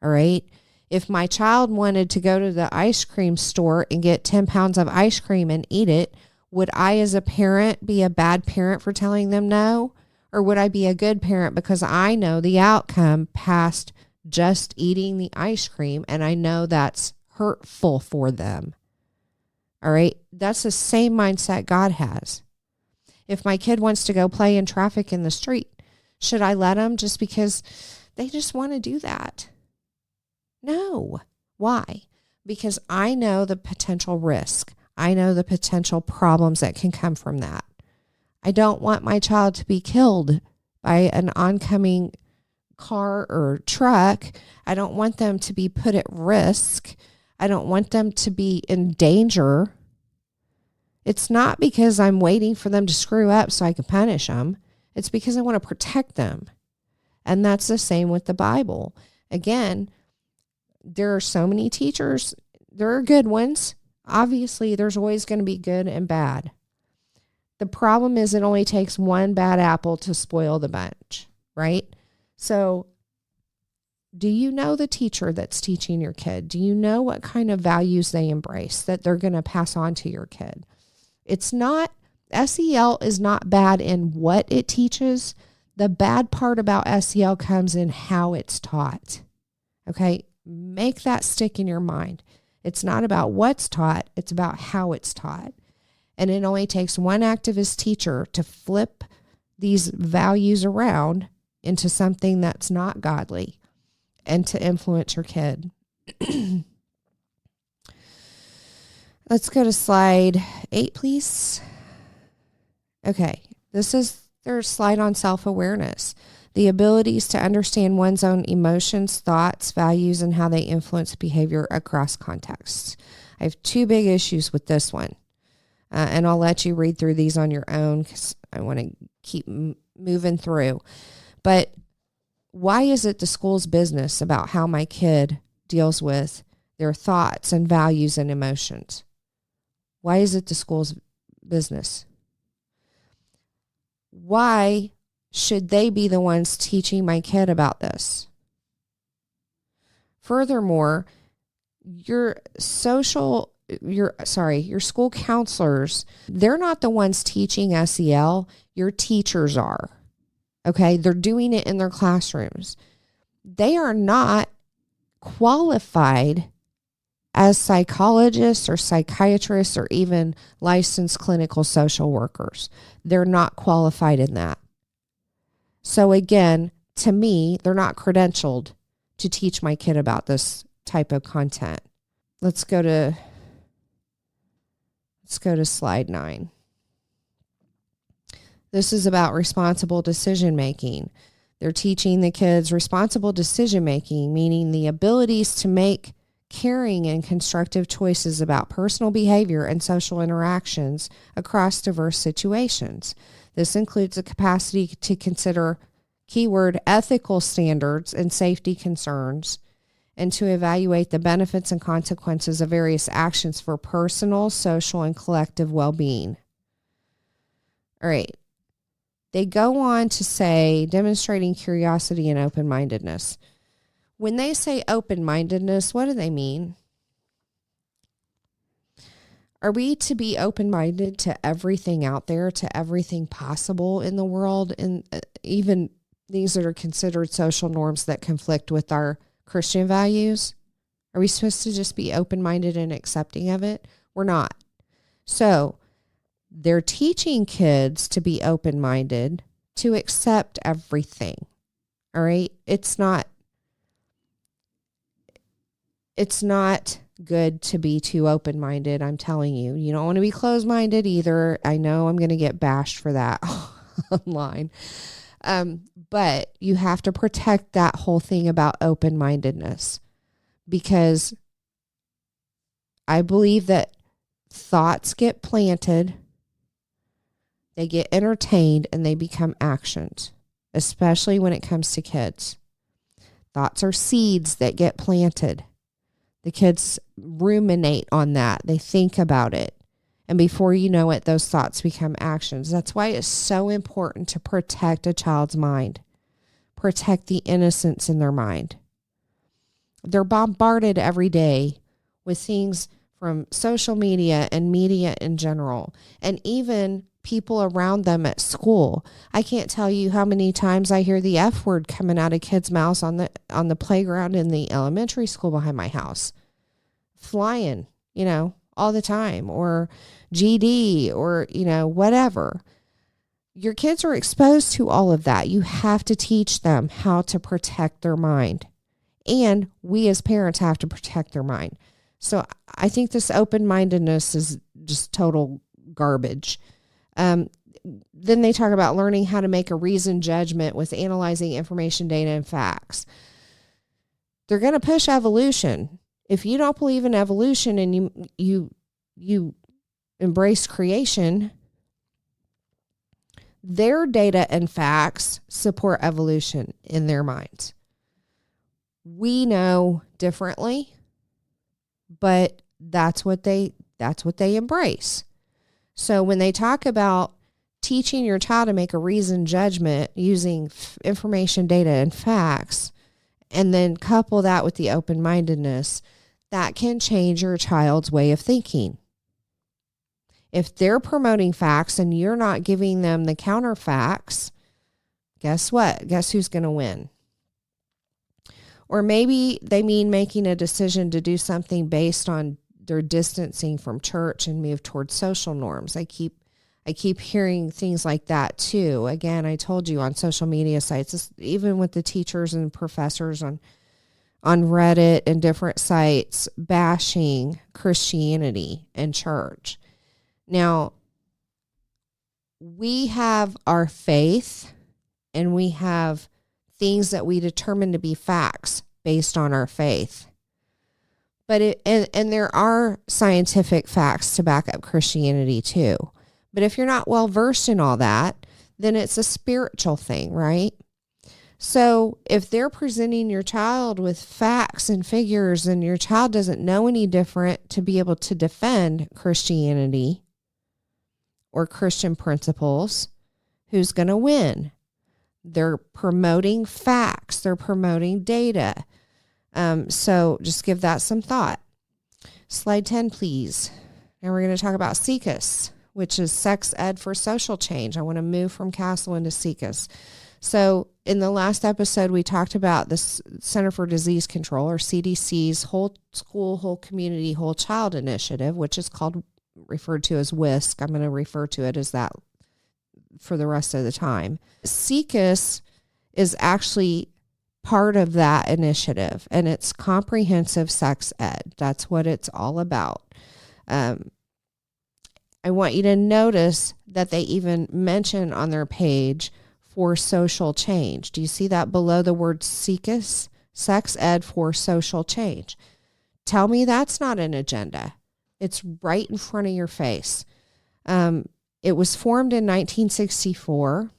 All right? If my child wanted to go to the ice cream store and get 10 pounds of ice cream and eat it, would I as a parent be a bad parent for telling them no? Or would I be a good parent because I know the outcome past just eating the ice cream and I know that's hurtful for them? All right? That's the same mindset God has. If my kid wants to go play in traffic in the street, should I let them just because they just want to do that? No. Why? Because I know the potential risk. I know the potential problems that can come from that. I don't want my child to be killed by an oncoming car or truck. I don't want them to be put at risk. I don't want them to be in danger. It's not because I'm waiting for them to screw up so I can punish them. It's because I want to protect them. And that's the same with the Bible. Again, there are so many teachers. There are good ones. Obviously, there's always going to be good and bad. The problem is it only takes one bad apple to spoil the bunch, right? So do you know the teacher that's teaching your kid? Do you know what kind of values they embrace that they're going to pass on to your kid? It's not, SEL is not bad in what it teaches. The bad part about SEL comes in how it's taught. Okay? Make that stick in your mind. It's not about what's taught. It's about how it's taught. And it only takes one activist teacher to flip these values around into something that's not godly and to influence your kid. Let's go to slide 8, please. Okay, this is their slide on self-awareness. The abilities to understand one's own emotions, thoughts, values, and how they influence behavior across contexts. I have 2 big issues with this one. And I'll let you read through these on your own because I want to keep moving through. But why is it the school's business about how my kid deals with their thoughts and values and emotions? Why is it the school's business? Why should they be the ones teaching my kid about this? Furthermore, your school counselors, they're not the ones teaching SEL. Your teachers are. Okay? They're doing it in their classrooms. They are not qualified as psychologists or psychiatrists or even licensed clinical social workers. They're not qualified in that. So again, to me, they're not credentialed to teach my kid about this type of content. Let's go to slide 9. This is about responsible decision making. They're teaching the kids responsible decision making, meaning the abilities to make caring and constructive choices about personal behavior and social interactions across diverse situations. This includes the capacity to consider keyword ethical standards and safety concerns, and to evaluate the benefits and consequences of various actions for personal, social, and collective well-being. All right. They go on to say demonstrating curiosity and open-mindedness. When they say open-mindedness, what do they mean? Are we to be open-minded to everything out there, to everything possible in the world, and even things that are considered social norms that conflict with our Christian values? Are we supposed to just be open-minded and accepting of it? We're not. So they're teaching kids to be open-minded, to accept everything. All right? It's not good to be too open-minded, I'm telling you. You don't want to be closed-minded either. I know I'm going to get bashed for that online. But you have to protect that whole thing about open-mindedness, because I believe that thoughts get planted, they get entertained, and they become actions, especially when it comes to kids. Thoughts are seeds that get planted. The kids ruminate on that. They think about it. And before you know it, those thoughts become actions. That's why it's so important to protect a child's mind. Protect the innocence in their mind. They're bombarded every day with things from social media and media in general, and even people around them at school. I can't tell you how many times I hear the F word coming out of kids' mouths on the playground in the elementary school behind my house. Flying, all the time, or GD, or, whatever. Your kids are exposed to all of that. You have to teach them how to protect their mind. And we as parents have to protect their mind. So I think this open-mindedness is just total garbage. Then they talk about learning how to make a reasoned judgment with analyzing information, data, and facts. They're going to push evolution. If you don't believe in evolution and you embrace creation, their data and facts support evolution in their minds. We know differently, but that's what they embrace. So when they talk about teaching your child to make a reasoned judgment using information, data, and facts, and then couple that with the open-mindedness, that can change your child's way of thinking. If they're promoting facts and you're not giving them the counter facts, guess what? Guess who's going to win? Or maybe they mean making a decision to do something based on their distancing from church and move towards social norms. I keep I keep hearing things like that too. Again, I told you on social media sites, even with the teachers and professors on Reddit and different sites bashing Christianity and church. Now, we have our faith and we have things that we determine to be facts based on our faith. But and there are scientific facts to back up Christianity too. But if you're not well versed in all that, then it's a spiritual thing, right? So if they're presenting your child with facts and figures and your child doesn't know any different to be able to defend Christianity or Christian principles, who's going to win? They're promoting facts. They're promoting data. So just give that some thought. Slide 10, please. Now we're going to talk about SEICUS, which is Sex Ed for Social Change. I want to move from CASEL into SEICUS. So in the last episode, we talked about the Center for Disease Control, or CDC's Whole School, Whole Community, Whole Child Initiative, which is referred to as WISC. I'm going to refer to it as that for the rest of the time. SEICUS is actually part of that initiative, and it's comprehensive sex ed. That's what it's all about. I want you to notice that they even mention on their page for social change. Do you see that below the word SEICUS? Sex ed for social change. Tell me that's not an agenda. It's right in front of your face. It was formed in 1964.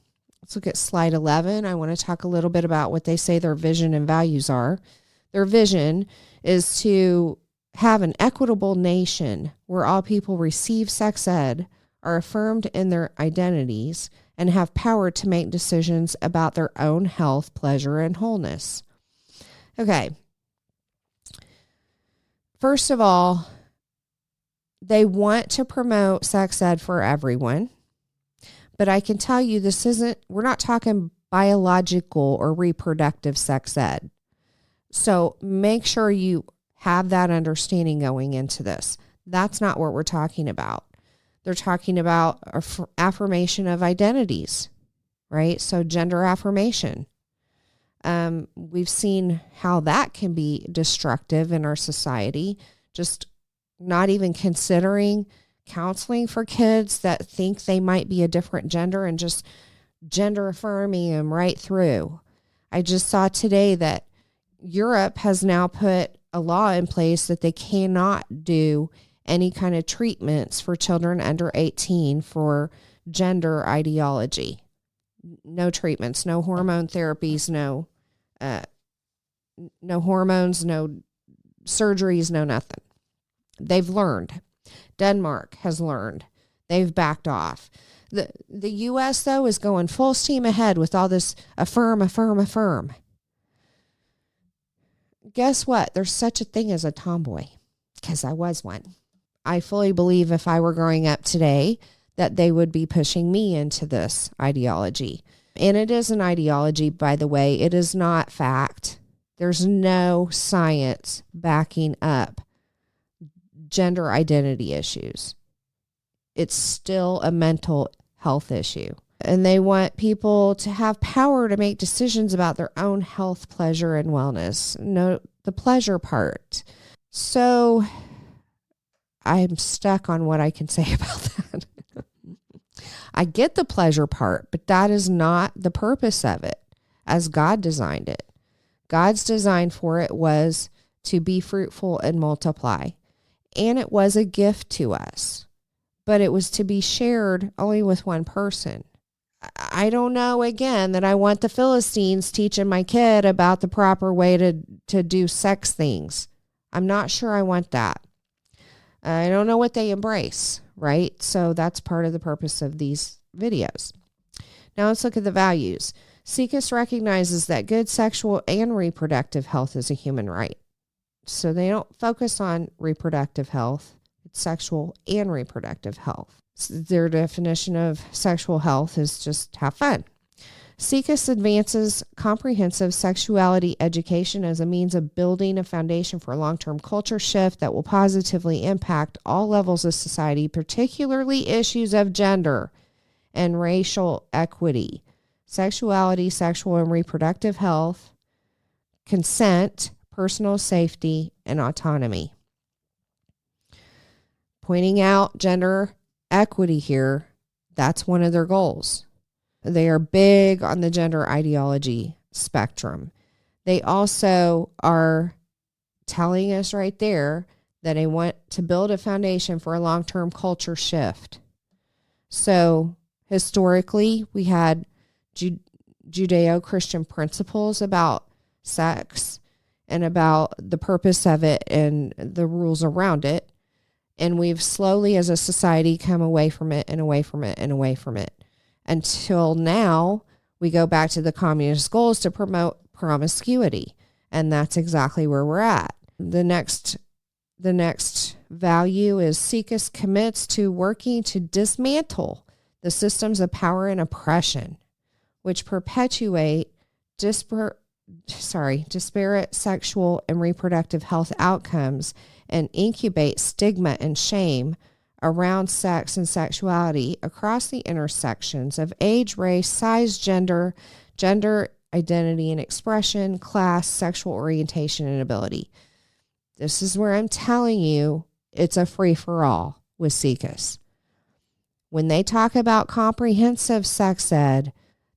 Let's look at slide 11. I want to talk a little bit about what they say their vision and values are. Their vision is to have an equitable nation where all people receive sex ed, are affirmed in their identities, and have power to make decisions about their own health, pleasure, and wholeness. Okay. First of all, they want to promote sex ed for everyone. But I can tell you we're not talking biological or reproductive sex ed. So make sure you have that understanding going into this. That's not what we're talking about. They're talking about affirmation of identities, right? So gender affirmation. We've seen how that can be destructive in our society, just not even considering counseling for kids that think they might be a different gender and just gender affirming them right through. I just saw today that Europe has now put a law in place that they cannot do any kind of treatments for children under 18 for gender ideology. No treatments, no hormone therapies, no hormones, no surgeries, no nothing. They've learned. Denmark has learned. They've backed off. The U.S., though, is going full steam ahead with all this affirm. Guess what? There's such a thing as a tomboy, because I was one. I fully believe if I were growing up today that they would be pushing me into this ideology. And it is an ideology, by the way. It is not fact. There's no science backing up gender identity issues. It's still a mental health issue. And they want people to have power to make decisions about their own health, pleasure, and wellness. No, the pleasure part. So I'm stuck on what I can say about that. I get the pleasure part, but that is not the purpose of it as God designed it. God's design for it was to be fruitful and multiply. And it was a gift to us, but it was to be shared only with one person. I don't know, again, that I want the Philistines teaching my kid about the proper way to do sex things. I'm not sure I want that. I don't know what they embrace, right? So that's part of the purpose of these videos. Now let's look at the values. SEICUS recognizes that good sexual and reproductive health is a human right. So they don't focus on reproductive health. It's sexual and reproductive health. Their definition of sexual health is just have fun. SEICUS advances comprehensive sexuality education as a means of building a foundation for a long-term culture shift that will positively impact all levels of society, particularly issues of gender. and racial equity, sexuality, sexual and reproductive health, consent, personal safety, and autonomy. Pointing out gender equity here, that's one of their goals. They are big on the gender ideology spectrum. They also are telling us right there that they want to build a foundation for a long-term culture shift. So historically, we had Judeo-Christian principles about sex and about the purpose of it and the rules around it. And we've slowly, as a society, come away from it and away from it and away from it. Until now, we go back to the communist goals to promote promiscuity. And that's exactly where we're at. The next value is SEICUS commits to working to dismantle the systems of power and oppression, which perpetuate disparate sexual and reproductive health outcomes and incubate stigma and shame around sex and sexuality across the intersections of age, race, size, gender identity and expression, class, sexual orientation, and ability. This is where I'm telling you it's a free-for-all with SEICUS. When they talk about comprehensive sex ed,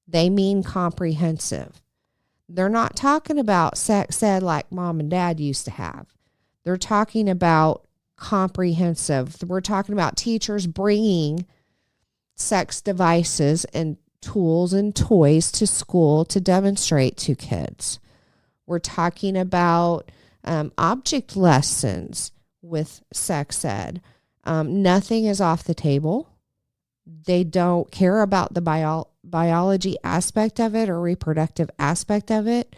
they mean comprehensive. They're not talking about sex ed like mom and dad used to have. They're talking about comprehensive. We're talking about teachers bringing sex devices and tools and toys to school to demonstrate to kids. We're talking about object lessons with sex ed. Nothing is off the table. They don't care about the biology aspect of it or reproductive aspect of it,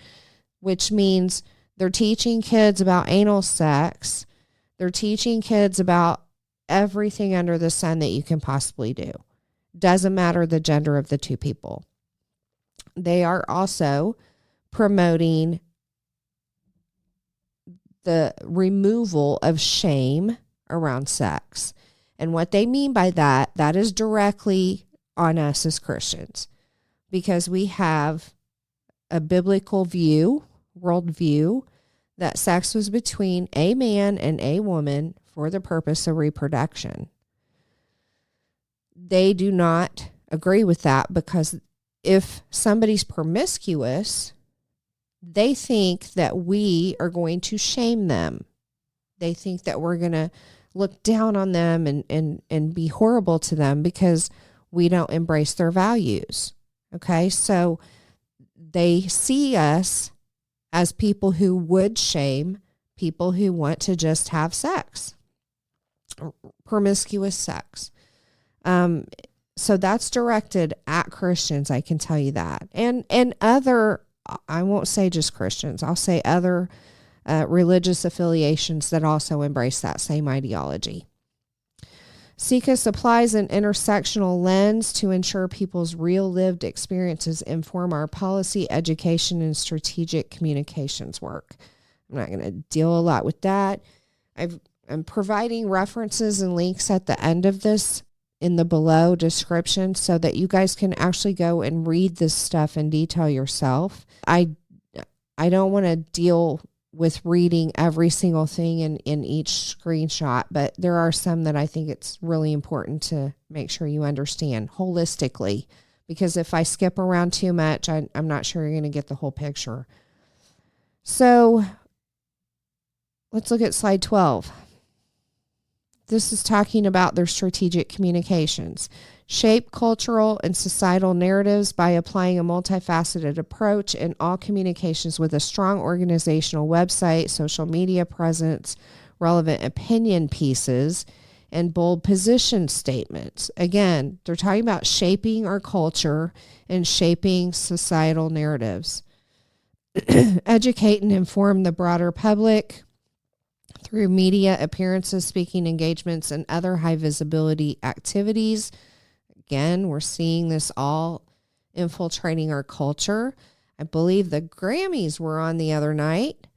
which means they're teaching kids about anal sex. They're teaching kids about everything under the sun that you can possibly do. Doesn't matter the gender of the two people. They are also promoting the removal of shame around sex. And what they mean by that is directly on us as Christians, because we have a biblical worldview, that sex was between a man and a woman for the purpose of reproduction. They do not agree with that, because if somebody's promiscuous, they think that we are going to shame them. They think that we're going to look down on them and be horrible to them because we don't embrace their values. Okay, so they see us as people who would shame people who want to just have sex, promiscuous sex. So that's directed at Christians, I can tell you that. And other, I won't say just Christians, I'll say other religious affiliations that also embrace that same ideology. SEICUS applies an intersectional lens to ensure people's real lived experiences inform our policy, education, and strategic communications work. I'm not going to deal a lot with that. I'm providing references and links at the end of this in the below description so that you guys can actually go and read this stuff in detail yourself. I don't want to deal with reading every single thing in each screenshot, but there are some that I think it's really important to make sure you understand holistically, because if I skip around too much, I'm not sure you're going to get the whole picture. So let's look at slide 12. This is talking about their strategic communications. Shape cultural and societal narratives by applying a multifaceted approach in all communications with a strong organizational website, social media presence, relevant opinion pieces, and bold position statements. Again, they're talking about shaping our culture and shaping societal narratives. Educate and inform the broader public through media appearances, speaking engagements, and other high visibility activities. Again, we're seeing this all infiltrating our culture. I believe the Grammys were on the other night,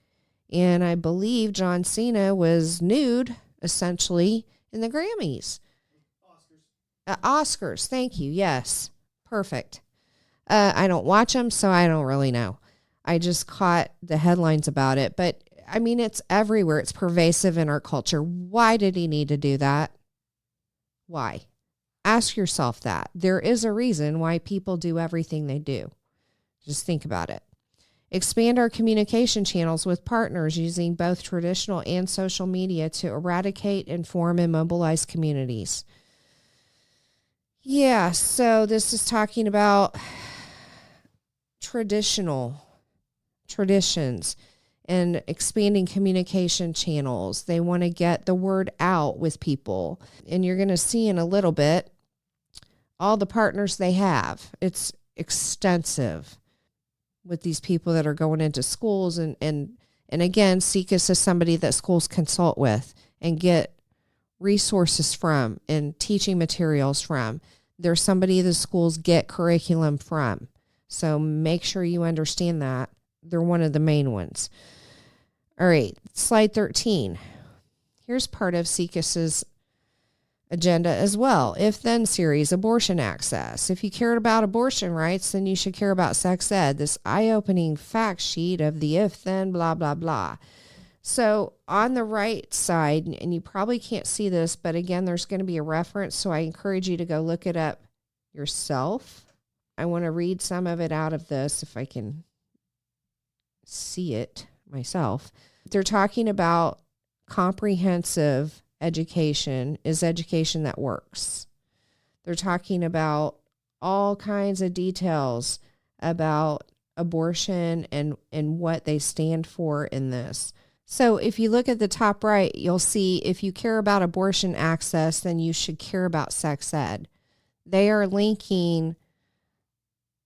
and I believe John Cena was nude, essentially, in the Grammys. Oscars, thank you. Yes, perfect. I don't watch them, so I don't really know. I just caught the headlines about it. But, I mean, it's everywhere. It's pervasive in our culture. Why did he need to do that? Why? Ask yourself that. There is a reason why people do everything they do. Just think about it. Expand our communication channels with partners using both traditional and social media to eradicate, inform, and mobilize communities. Yeah, so this is talking about traditions and expanding communication channels. They want to get the word out with people. And you're going to see in a little bit all the partners they have. It's extensive with these people that are going into schools. And again, SEICUS is somebody that schools consult with and get resources from and teaching materials from. There's somebody the schools get curriculum from. So make sure you understand that. They're one of the main ones. All right, slide 13. Here's part of SEICUS's agenda as well. If-then series, abortion access. If you cared about abortion rights, then you should care about sex ed. This eye-opening fact sheet of the if-then blah, blah, blah. So on the right side, and you probably can't see this, but again, there's going to be a reference, so I encourage you to go look it up yourself. I want to read some of it out of this if I can see it myself. They're talking about comprehensive education is education that works. They're talking about all kinds of details about abortion and what they stand for in this. So if you look at the top right, you'll see if you care about abortion access, then you should care about sex ed. They are linking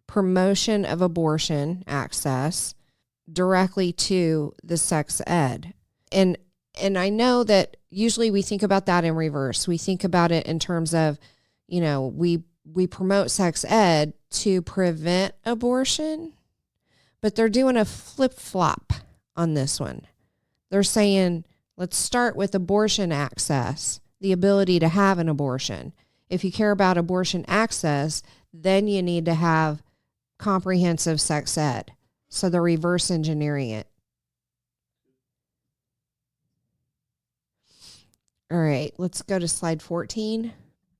promotion of abortion access directly to the sex ed. And I know that usually we think about that in reverse. We think about it in terms of, we promote sex ed to prevent abortion, but they're doing a flip-flop on this one. They're saying, let's start with abortion access, the ability to have an abortion. If you care about abortion access, then you need to have comprehensive sex ed. So they're reverse engineering it. All right, let's go to slide 14.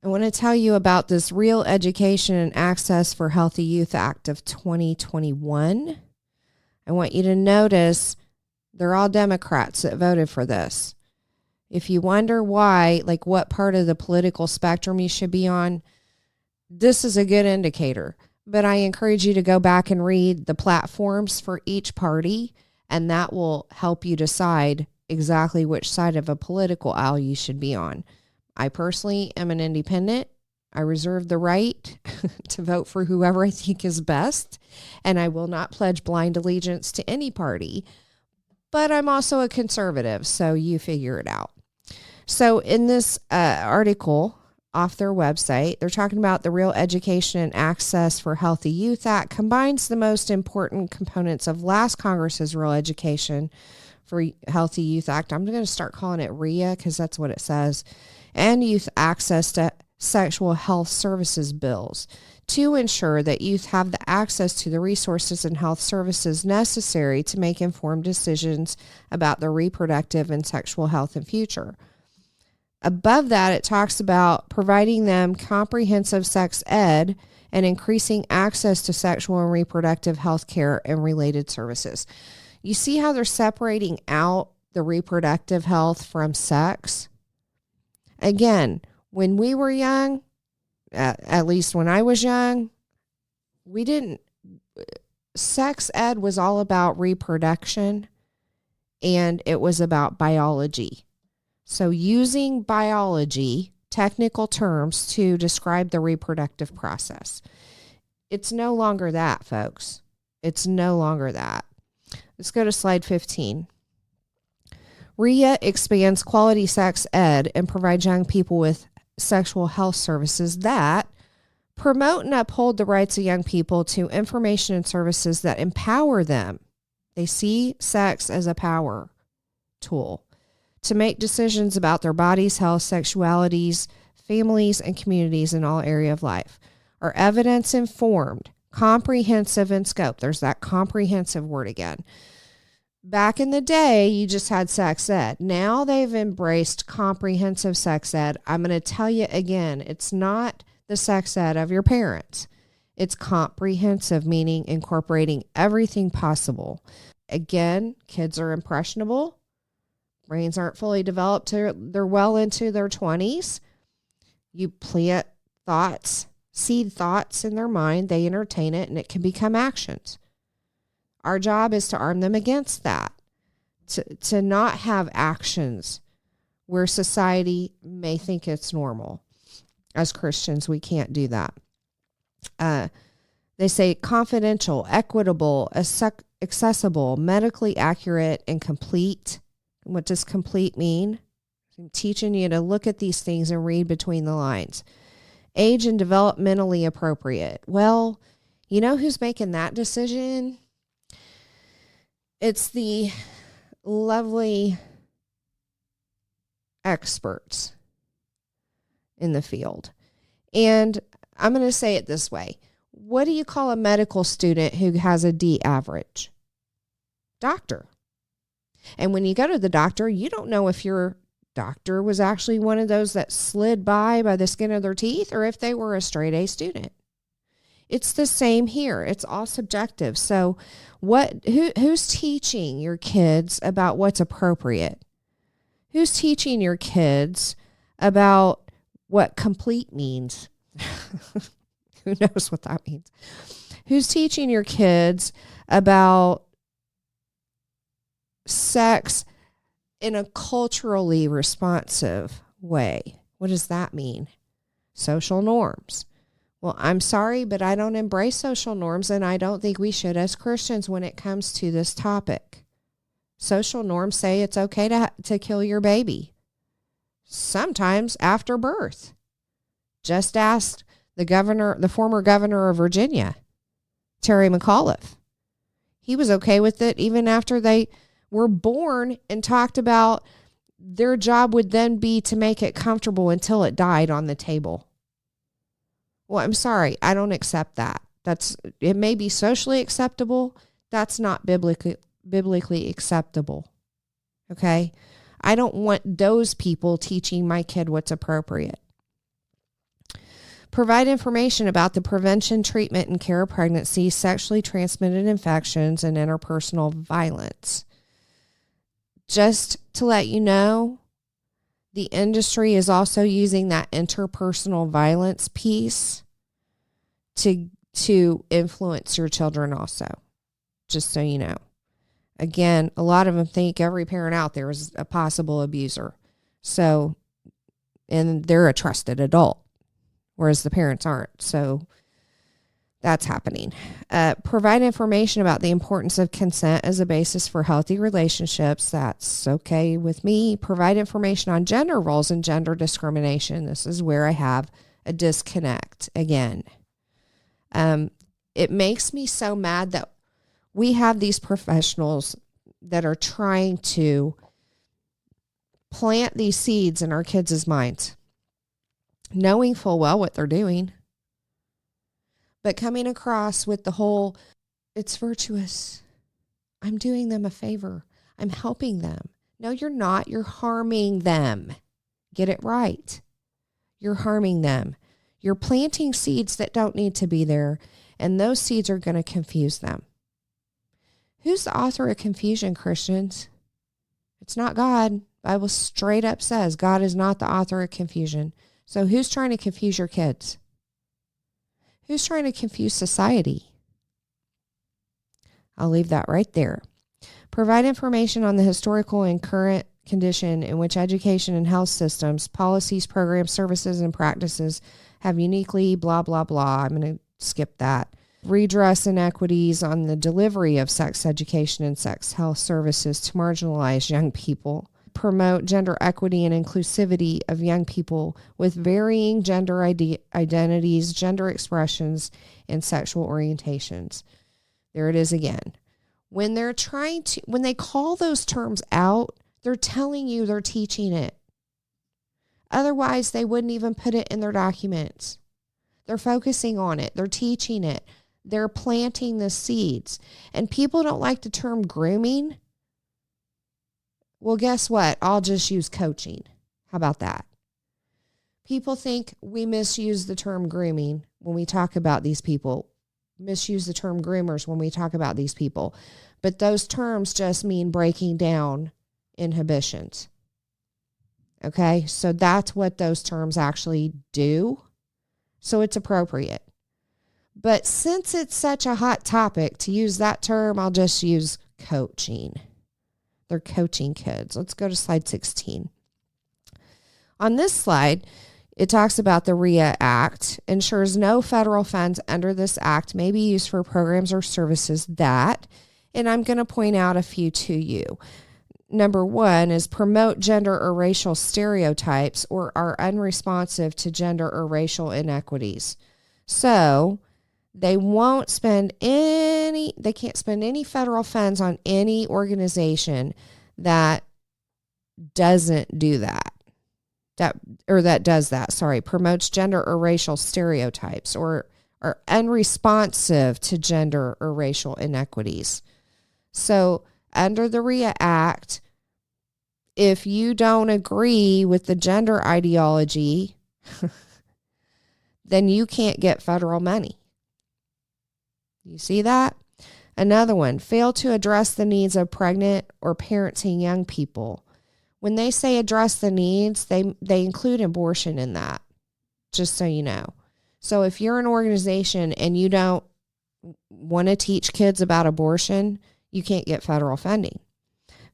I want to tell you about this Real Education and Access for Healthy Youth Act of 2021. I want you to notice they're all Democrats that voted for this. If you wonder why, like what part of the political spectrum you should be on, this is a good indicator. But I encourage you to go back and read the platforms for each party, and that will help you decide exactly which side of a political aisle you should be on. I personally am an independent. I reserve the right to vote for whoever I think is best, and I will not pledge blind allegiance to any party. But I'm also a conservative, so you figure it out. So in this article off their website, they're talking about the Real Education and Access for Healthy Youth Act combines the most important components of last Congress's Real Education for Healthy Youth Act. I'm going to start calling it REA because that's what it says. And Youth Access to Sexual Health Services bills to ensure that youth have the access to the resources and health services necessary to make informed decisions about their reproductive and sexual health and future. Above that, it talks about providing them comprehensive sex ed and increasing access to sexual and reproductive health care and related services. You see how they're separating out the reproductive health from sex? Again, when we were young, at least when I was young, sex ed was all about reproduction and it was about biology. So using biology, technical terms to describe the reproductive process. It's no longer that, folks. It's no longer that. Let's go to slide 15. REA expands quality sex ed and provides young people with sexual health services that promote and uphold the rights of young people to information and services that empower them. They see sex as a power tool to make decisions about their bodies, health, sexualities, families, and communities in all areas of life, are evidence-informed, comprehensive in scope. There's that comprehensive word again. Back in the day, you just had sex ed. Now they've embraced comprehensive sex ed. I'm going to tell you again, it's not the sex ed of your parents. It's comprehensive, meaning incorporating everything possible. Again, kids are impressionable. Brains aren't fully developed. They're well into their 20s. You plant thoughts, seed thoughts in their mind. They entertain it, and it can become actions. Our job is to arm them against that, to not have actions where society may think it's normal. As Christians, we can't do that. They say confidential, equitable, accessible, medically accurate, and complete. What does complete mean? I'm teaching you to look at these things and read between the lines. Age and developmentally appropriate. Well, you know who's making that decision? It's the lovely experts in the field. And I'm going to say it this way. What do you call a medical student who has a D average? Doctor. And when you go to the doctor, you don't know if your doctor was actually one of those that slid by the skin of their teeth or if they were a straight A student. It's the same here. It's all subjective. So who's teaching your kids about what's appropriate? Who's teaching your kids about what complete means? Who knows what that means? Who's teaching your kids about sex in a culturally responsive way? What does that mean? Social norms. Well, I'm sorry, but I don't embrace social norms, and I don't think we should as Christians when it comes to this topic. Social norms say it's okay to kill your baby, sometimes after birth. Just ask the former governor of Virginia, Terry McAuliffe. He was okay with it even after they were born, and talked about their job would then be to make it comfortable until it died on the table. Well, I'm sorry, I don't accept that. It may be socially acceptable. That's not biblically acceptable. Okay? I don't want those people teaching my kid what's appropriate. Provide information about the prevention, treatment, and care of pregnancy, sexually transmitted infections, and interpersonal violence. Just to let you know, the industry is also using that interpersonal violence piece to influence your children also, just so you know. Again, a lot of them think every parent out there is a possible abuser. So, and they're a trusted adult, whereas the parents aren't. So that's happening. Provide information about the importance of consent as a basis for healthy relationships. That's okay with me. Provide information on gender roles and gender discrimination. This is where I have a disconnect again. It makes me so mad that we have these professionals that are trying to plant these seeds in our kids' minds, knowing full well what they're doing, but coming across with the whole, it's virtuous. I'm doing them a favor. I'm helping them. No, you're not. You're harming them. Get it right. You're harming them. You're planting seeds that don't need to be there, and those seeds are going to confuse them. Who's the author of confusion, Christians? It's not God. The Bible straight up says God is not the author of confusion. So who's trying to confuse your kids? Who's trying to confuse society? I'll leave that right there. Provide information on the historical and current condition in which education and health systems, policies, programs, services, and practices have uniquely blah, blah, blah. I'm going to skip that. Redress inequities on the delivery of sex education and sex health services to marginalized young people. Promote gender equity and inclusivity of young people with varying gender identities, gender expressions, and sexual orientations. There it is again. When they call those terms out, they're telling you they're teaching it. Otherwise, they wouldn't even put it in their documents. They're focusing on it. They're teaching it. They're planting the seeds. And people don't like the term grooming. Well, guess what? I'll just use coaching. How about that? People think we misuse the term grooming when we talk about these people. Misuse the term groomers when we talk about these people. But those terms just mean breaking down inhibitions. Okay? So that's what those terms actually do. So it's appropriate. But since it's such a hot topic, to use that term, I'll just use coaching. They're coaching kids. Let's go to slide 16. On this slide, it talks about the REA Act, ensures no federal funds under this act may be used for programs or services that, and I'm going to point out a few to you. Number one is promote gender or racial stereotypes or are unresponsive to gender or racial inequities. So they can't spend any federal funds on any organization that doesn't do that. Promotes gender or racial stereotypes or are unresponsive to gender or racial inequities. So under the REA Act, if you don't agree with the gender ideology, then you can't get federal money. You see that? Another one, fail to address the needs of pregnant or parenting young people. When they say address the needs, they include abortion in that, just so you know. So if you're an organization and you don't want to teach kids about abortion, you can't get federal funding.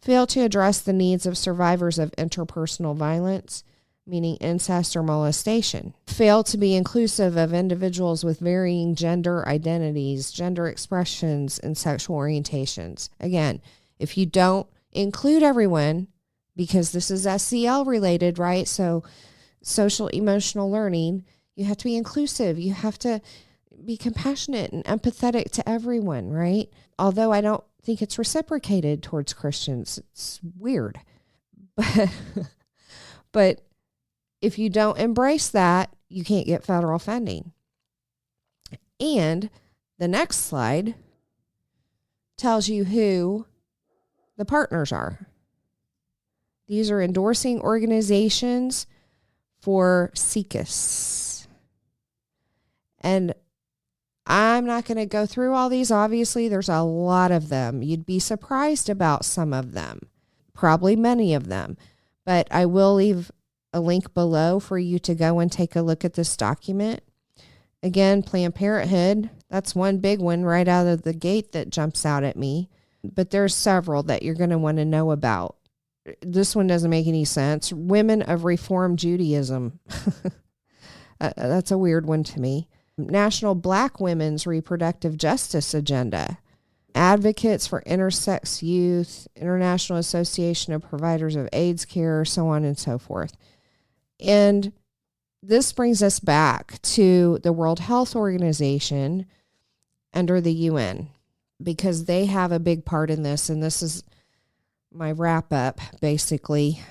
Fail to address the needs of survivors of interpersonal violence, meaning incest or molestation. Fail to be inclusive of individuals with varying gender identities, gender expressions, and sexual orientations. Again, if you don't include everyone, because this is SEL related, right? So social emotional learning, you have to be inclusive. You have to be compassionate and empathetic to everyone, right? Although I don't think it's reciprocated towards Christians. It's weird. But if you don't embrace that, you can't get federal funding. And the next slide tells you who the partners are. These are endorsing organizations for SEICUS. And I'm not going to go through all these. Obviously, there's a lot of them. You'd be surprised about some of them, probably many of them. But I will leave a link below for you to go and take a look at this document. Again, Planned Parenthood, that's one big one right out of the gate that jumps out at me. But there's several that you're going to want to know about. This one doesn't make any sense. Women of Reform Judaism. That's a weird one to me. National Black Women's Reproductive Justice Agenda. Advocates for Intersex Youth, International Association of Providers of AIDS Care, so on and so forth. And this brings us back to the World Health Organization under the UN, because they have a big part in this, and this is my wrap up, basically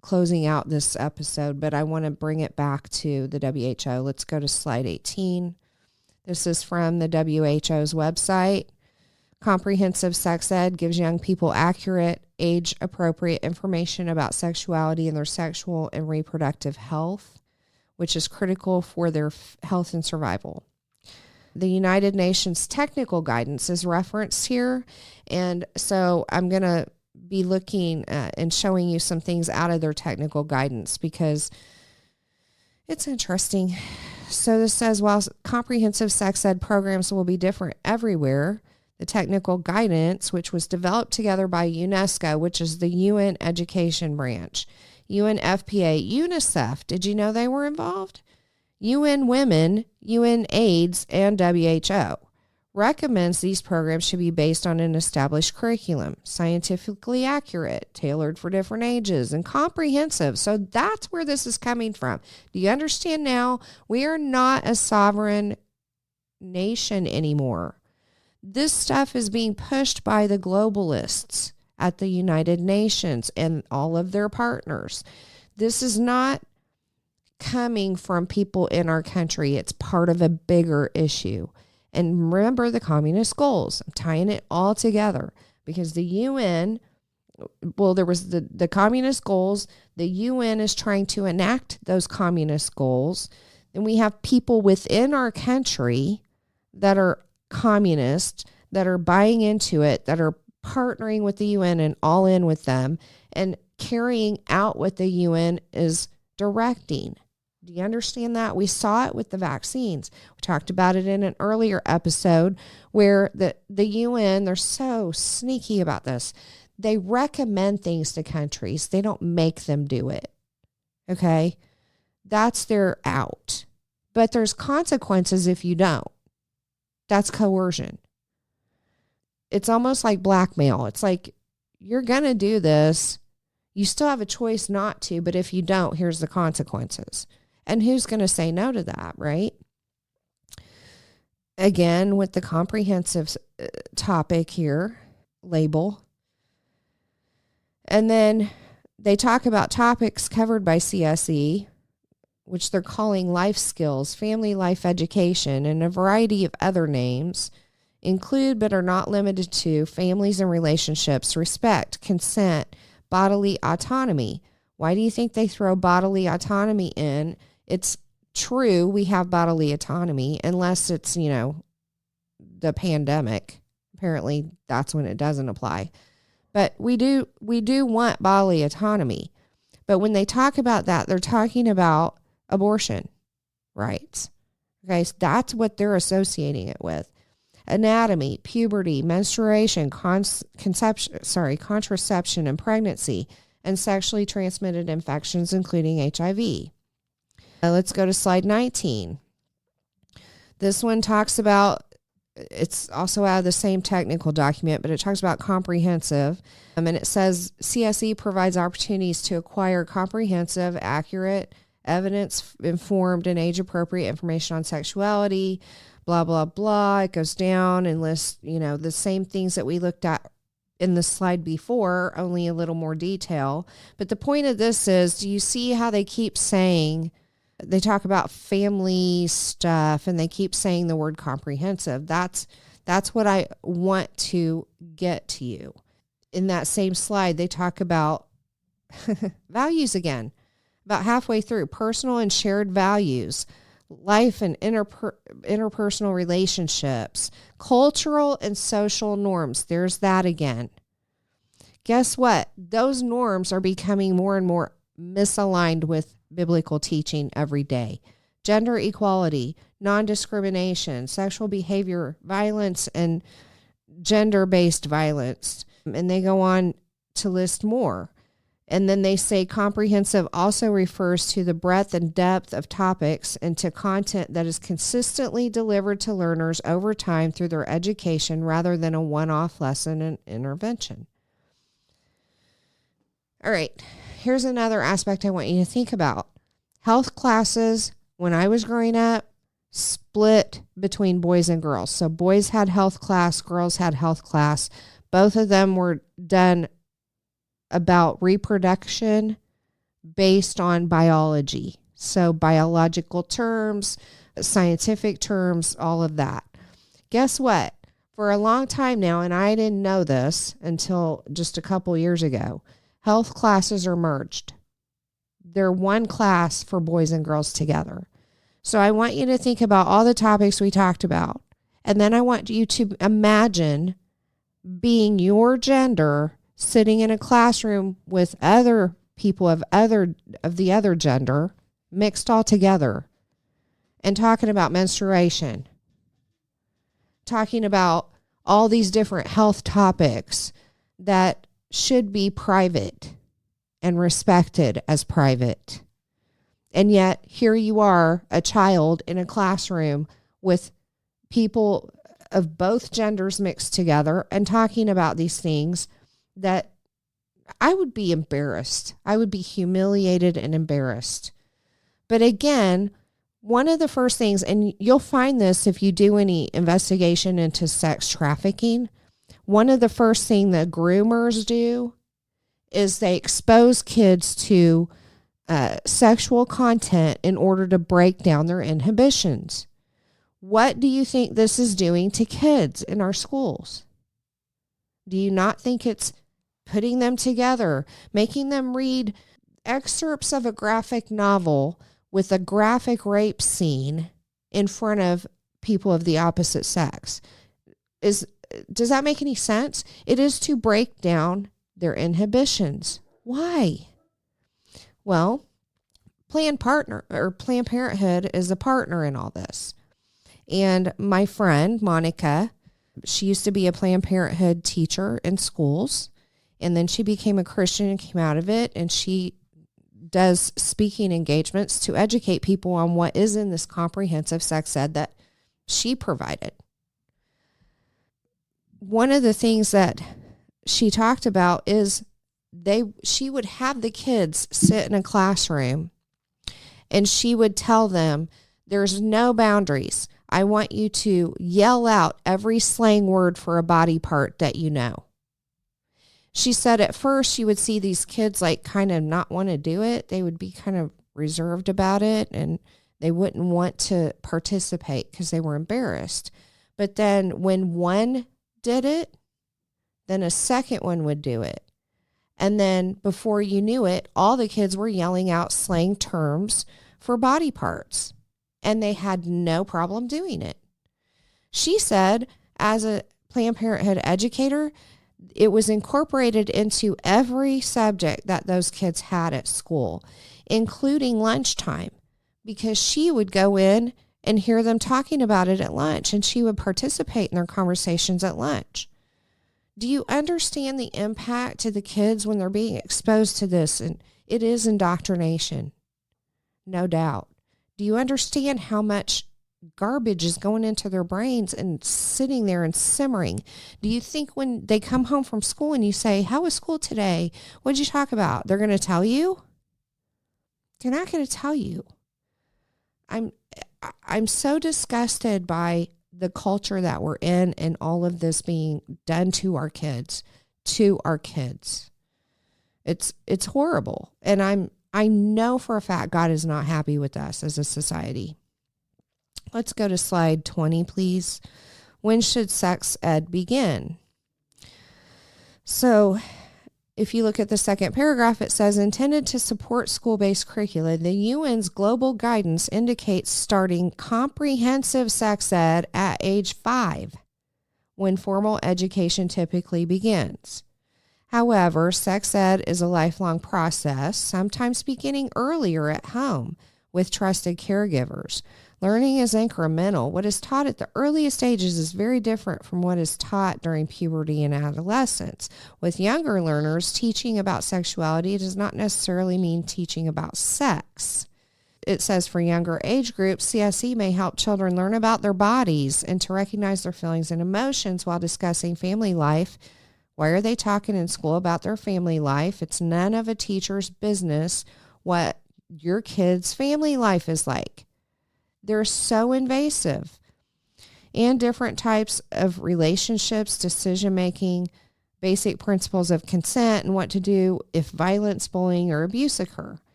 closing out this episode, but I want to bring it back to the WHO. Let's go to slide 18. This is from the WHO's website. Comprehensive sex ed gives young people accurate, age-appropriate information about sexuality and their sexual and reproductive health, which is critical for their health and survival. The United Nations technical guidance is referenced here, and so I'm going to be looking at and showing you some things out of their technical guidance because it's interesting. So this says, while comprehensive sex ed programs will be different everywhere, the technical guidance, which was developed together by UNESCO, which is the UN education branch, UNFPA, UNICEF, did you know they were involved? UN Women, UN AIDS, and WHO. Recommends these programs should be based on an established curriculum, scientifically accurate, tailored for different ages, and comprehensive. So that's where this is coming from. Do you understand now? We are not a sovereign nation anymore. This stuff is being pushed by the globalists at the United Nations and all of their partners. This is not coming from people in our country. It's part of a bigger issue. And remember the communist goals. I'm tying it all together because the UN, well, there was the communist goals. The UN is trying to enact those communist goals. And we have people within our country that are communist, that are buying into it, that are partnering with the UN and all in with them and carrying out what the UN is directing. Do you understand that? We saw it with the vaccines. We talked about it in an earlier episode where the UN, they're so sneaky about this. They recommend things to countries. They don't make them do it. Okay? That's their out. But there's consequences if you don't. That's coercion. It's almost like blackmail. It's like, you're going to do this. You still have a choice not to, but if you don't, here's the consequences. And who's going to say no to that, right? Again, with the comprehensive topic here, label. And then they talk about topics covered by CSE, which they're calling life skills, family life education, and a variety of other names, include but are not limited to families and relationships, respect, consent, bodily autonomy. Why do you think they throw bodily autonomy in? It's true we have bodily autonomy unless it's, the pandemic. Apparently that's when it doesn't apply. But we do want bodily autonomy. But when they talk about that, they're talking about abortion rights. Okay, so that's what they're associating it with. Anatomy, puberty, menstruation, contraception and pregnancy, and sexually transmitted infections, including HIV. Let's go to slide 19. This one talks about, it's also out of the same technical document, but it talks about comprehensive. And it says CSE provides opportunities to acquire comprehensive, accurate, evidence-informed, and age-appropriate information on sexuality, blah, blah, blah. It goes down and lists, the same things that we looked at in the slide before, only a little more detail. But the point of this is, do you see how they keep saying, they talk about family stuff and they keep saying the word comprehensive. That's what I want to get to you. In that same slide, they talk about values again, about halfway through, personal and shared values, life and interpersonal relationships, cultural and social norms. There's that again. Guess what? Those norms are becoming more and more misaligned with biblical teaching every day. Gender equality, non-discrimination, sexual behavior, violence, and gender-based violence. And they go on to list more. And then they say comprehensive also refers to the breadth and depth of topics and to content that is consistently delivered to learners over time through their education rather than a one-off lesson and intervention. All right, here's another aspect I want you to think about. Health classes, when I was growing up, split between boys and girls. So boys had health class, girls had health class. Both of them were done about reproduction based on biology. So biological terms, scientific terms, all of that. Guess what? For a long time now, and I didn't know this until just a couple years ago, health classes are merged. They're one class for boys and girls together. So I want you to think about all the topics we talked about. And then I want you to imagine being your gender sitting in a classroom with other people of the other gender, mixed all together, and talking about menstruation, talking about all these different health topics that should be private and respected as private. And yet here you are, a child in a classroom with people of both genders mixed together and talking about these things that I would be embarrassed. I would be humiliated and embarrassed. But again, one of the first things, and you'll find this if you do any investigation into sex trafficking, one of the first things that groomers do is they expose kids to sexual content in order to break down their inhibitions. What do you think this is doing to kids in our schools? Do you not think it's putting them together, making them read excerpts of a graphic novel with a graphic rape scene in front of people of the opposite sex? Does that make any sense? It is to break down their inhibitions. Why? Well, Planned Parenthood is a partner in all this. And my friend, Monica, she used to be a Planned Parenthood teacher in schools. And then she became a Christian and came out of it. And she does speaking engagements to educate people on what is in this comprehensive sex ed that she provided. One of the things that she talked about is she would have the kids sit in a classroom and she would tell them, there's no boundaries. I want you to yell out every slang word for a body part that you know. She said at first she would see these kids like kind of not want to do it. They would be kind of reserved about it and they wouldn't want to participate because they were embarrassed. But then when one did it, then a second one would do it. And then before you knew it, all the kids were yelling out slang terms for body parts. And they had no problem doing it. She said, as a Planned Parenthood educator, it was incorporated into every subject that those kids had at school, including lunchtime, because she would go in and hear them talking about it at lunch, and she would participate in their conversations at lunch. Do you understand the impact to the kids when they're being exposed to this? And it is indoctrination, no doubt. Do you understand how much garbage is going into their brains and sitting there and simmering? Do you think when they come home from school and you say, how was school today? What did you talk about? They're going to tell you? They're not going to tell you. I'm so disgusted by the culture that we're in and all of this being done to our kids. It's horrible. And I know for a fact God is not happy with us as a society. Let's go to slide 20, please. When should sex ed begin? So if you look at the second paragraph, it says, intended to support school-based curricula, the UN's global guidance indicates starting comprehensive sex ed at age 5, when formal education typically begins. However, sex ed is a lifelong process, sometimes beginning earlier at home with trusted caregivers. Learning is incremental. What is taught at the earliest ages is very different from what is taught during puberty and adolescence. With younger learners, teaching about sexuality does not necessarily mean teaching about sex. It says for younger age groups, CSE may help children learn about their bodies and to recognize their feelings and emotions while discussing family life. Why are they talking in school about their family life? It's none of a teacher's business what your kid's family life is like. They're so invasive. And different types of relationships, decision-making, basic principles of consent, and what to do if violence, bullying, or abuse occur.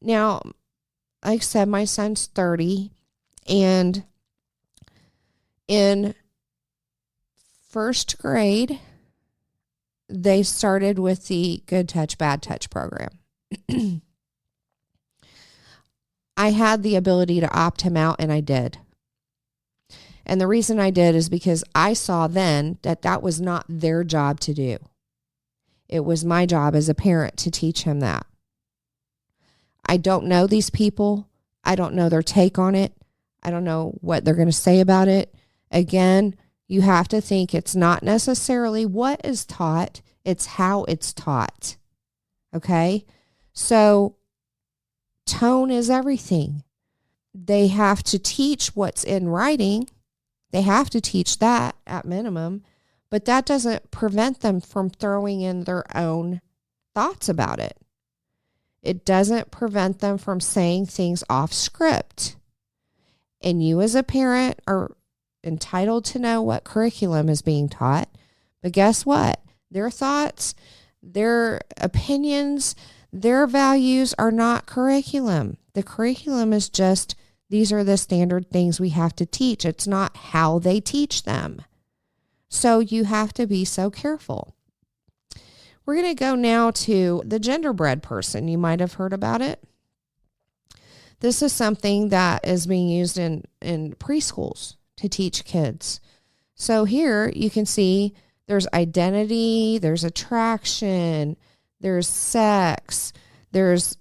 Now, like I said, my son's 30, and in first grade, they started with the Good Touch, Bad Touch program. I had the ability to opt him out, and I did. And the reason I did is because I saw then that that was not their job to do. It was my job as a parent to teach him that. I don't know these people. I don't know their take on it. I don't know what they're going to say about it. Again, you have to think it's not necessarily what is taught, it's how it's taught. Okay? So tone is everything. They have to teach what's in writing. They have to teach that at minimum, but that doesn't prevent them from throwing in their own thoughts about it. It doesn't prevent them from saying things off script. And you as a parent are entitled to know what curriculum is being taught. But guess what? Their thoughts, their opinions, Their values are not curriculum. The curriculum is just, these are the standard things we have to teach. It's not how they teach them. So you have to be so careful. We're going to go now to the genderbread person. You might have heard about it. This is something that is being used in preschools to teach kids. So here you can see there's identity, there's attraction, there's sex, there's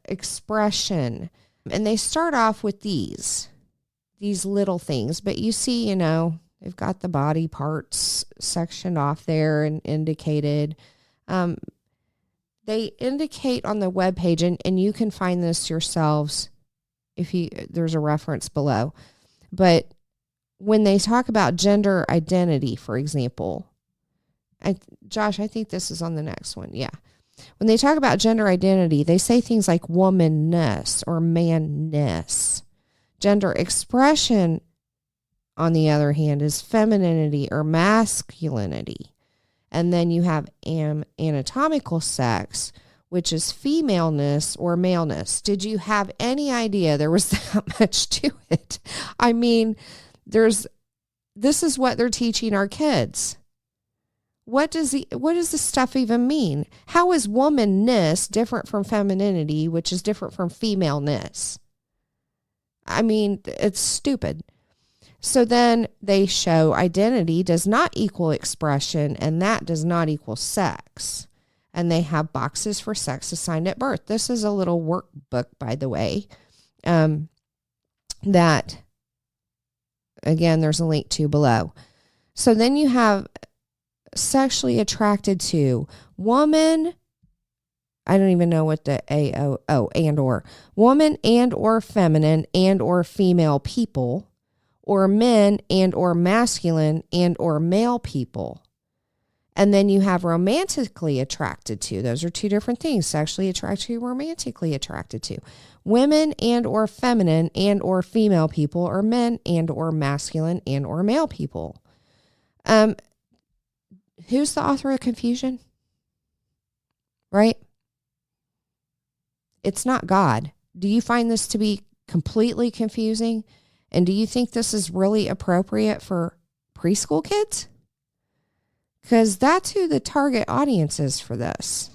expression. And they start off with these little things. But you see, they've got the body parts sectioned off there and indicated. They indicate on the webpage, and you can find this yourselves there's a reference below. But when they talk about gender identity, for example, Josh, I think this is on the next one. Yeah. When they talk about gender identity, they say things like womanness or manness. Gender expression, on the other hand, is femininity or masculinity. And then you have anatomical sex, which is femaleness or maleness. Did you have any idea there was that much to it? I mean, this is what they're teaching our kids. What does this stuff even mean? How is womanness different from femininity, which is different from femaleness? I mean, it's stupid. So then they show identity does not equal expression, and that does not equal sex. And they have boxes for sex assigned at birth. This is a little workbook, by the way, that, again, there's a link to below. So then you have sexually attracted to woman. I don't even know what the and or woman and or feminine and or female people, or men and or masculine and or male people. And then you have romantically attracted to. Those are two different things. Sexually attracted to, romantically attracted to. Women and or feminine and or female people, or men and or masculine and or male people. Who's the author of confusion? Right? It's not God. Do you find this to be completely confusing? And do you think this is really appropriate for preschool kids? Because that's who the target audience is for this.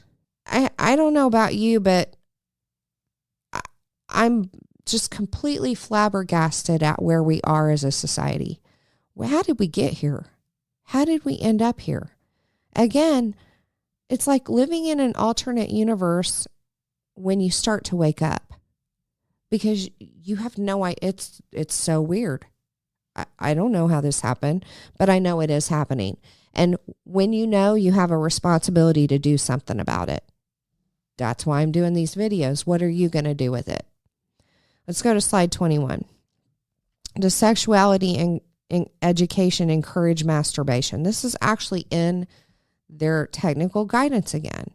I don't know about you, but I'm just completely flabbergasted at where we are as a society. Well, how did we get here? How did we end up here? Again, it's like living in an alternate universe when you start to wake up. Because you have no idea. It's so weird. I don't know how this happened, but I know it is happening. And when you have a responsibility to do something about it. That's why I'm doing these videos. What are you going to do with it? Let's go to slide 21. Does sexuality and education encourage masturbation? This is actually in their technical guidance again.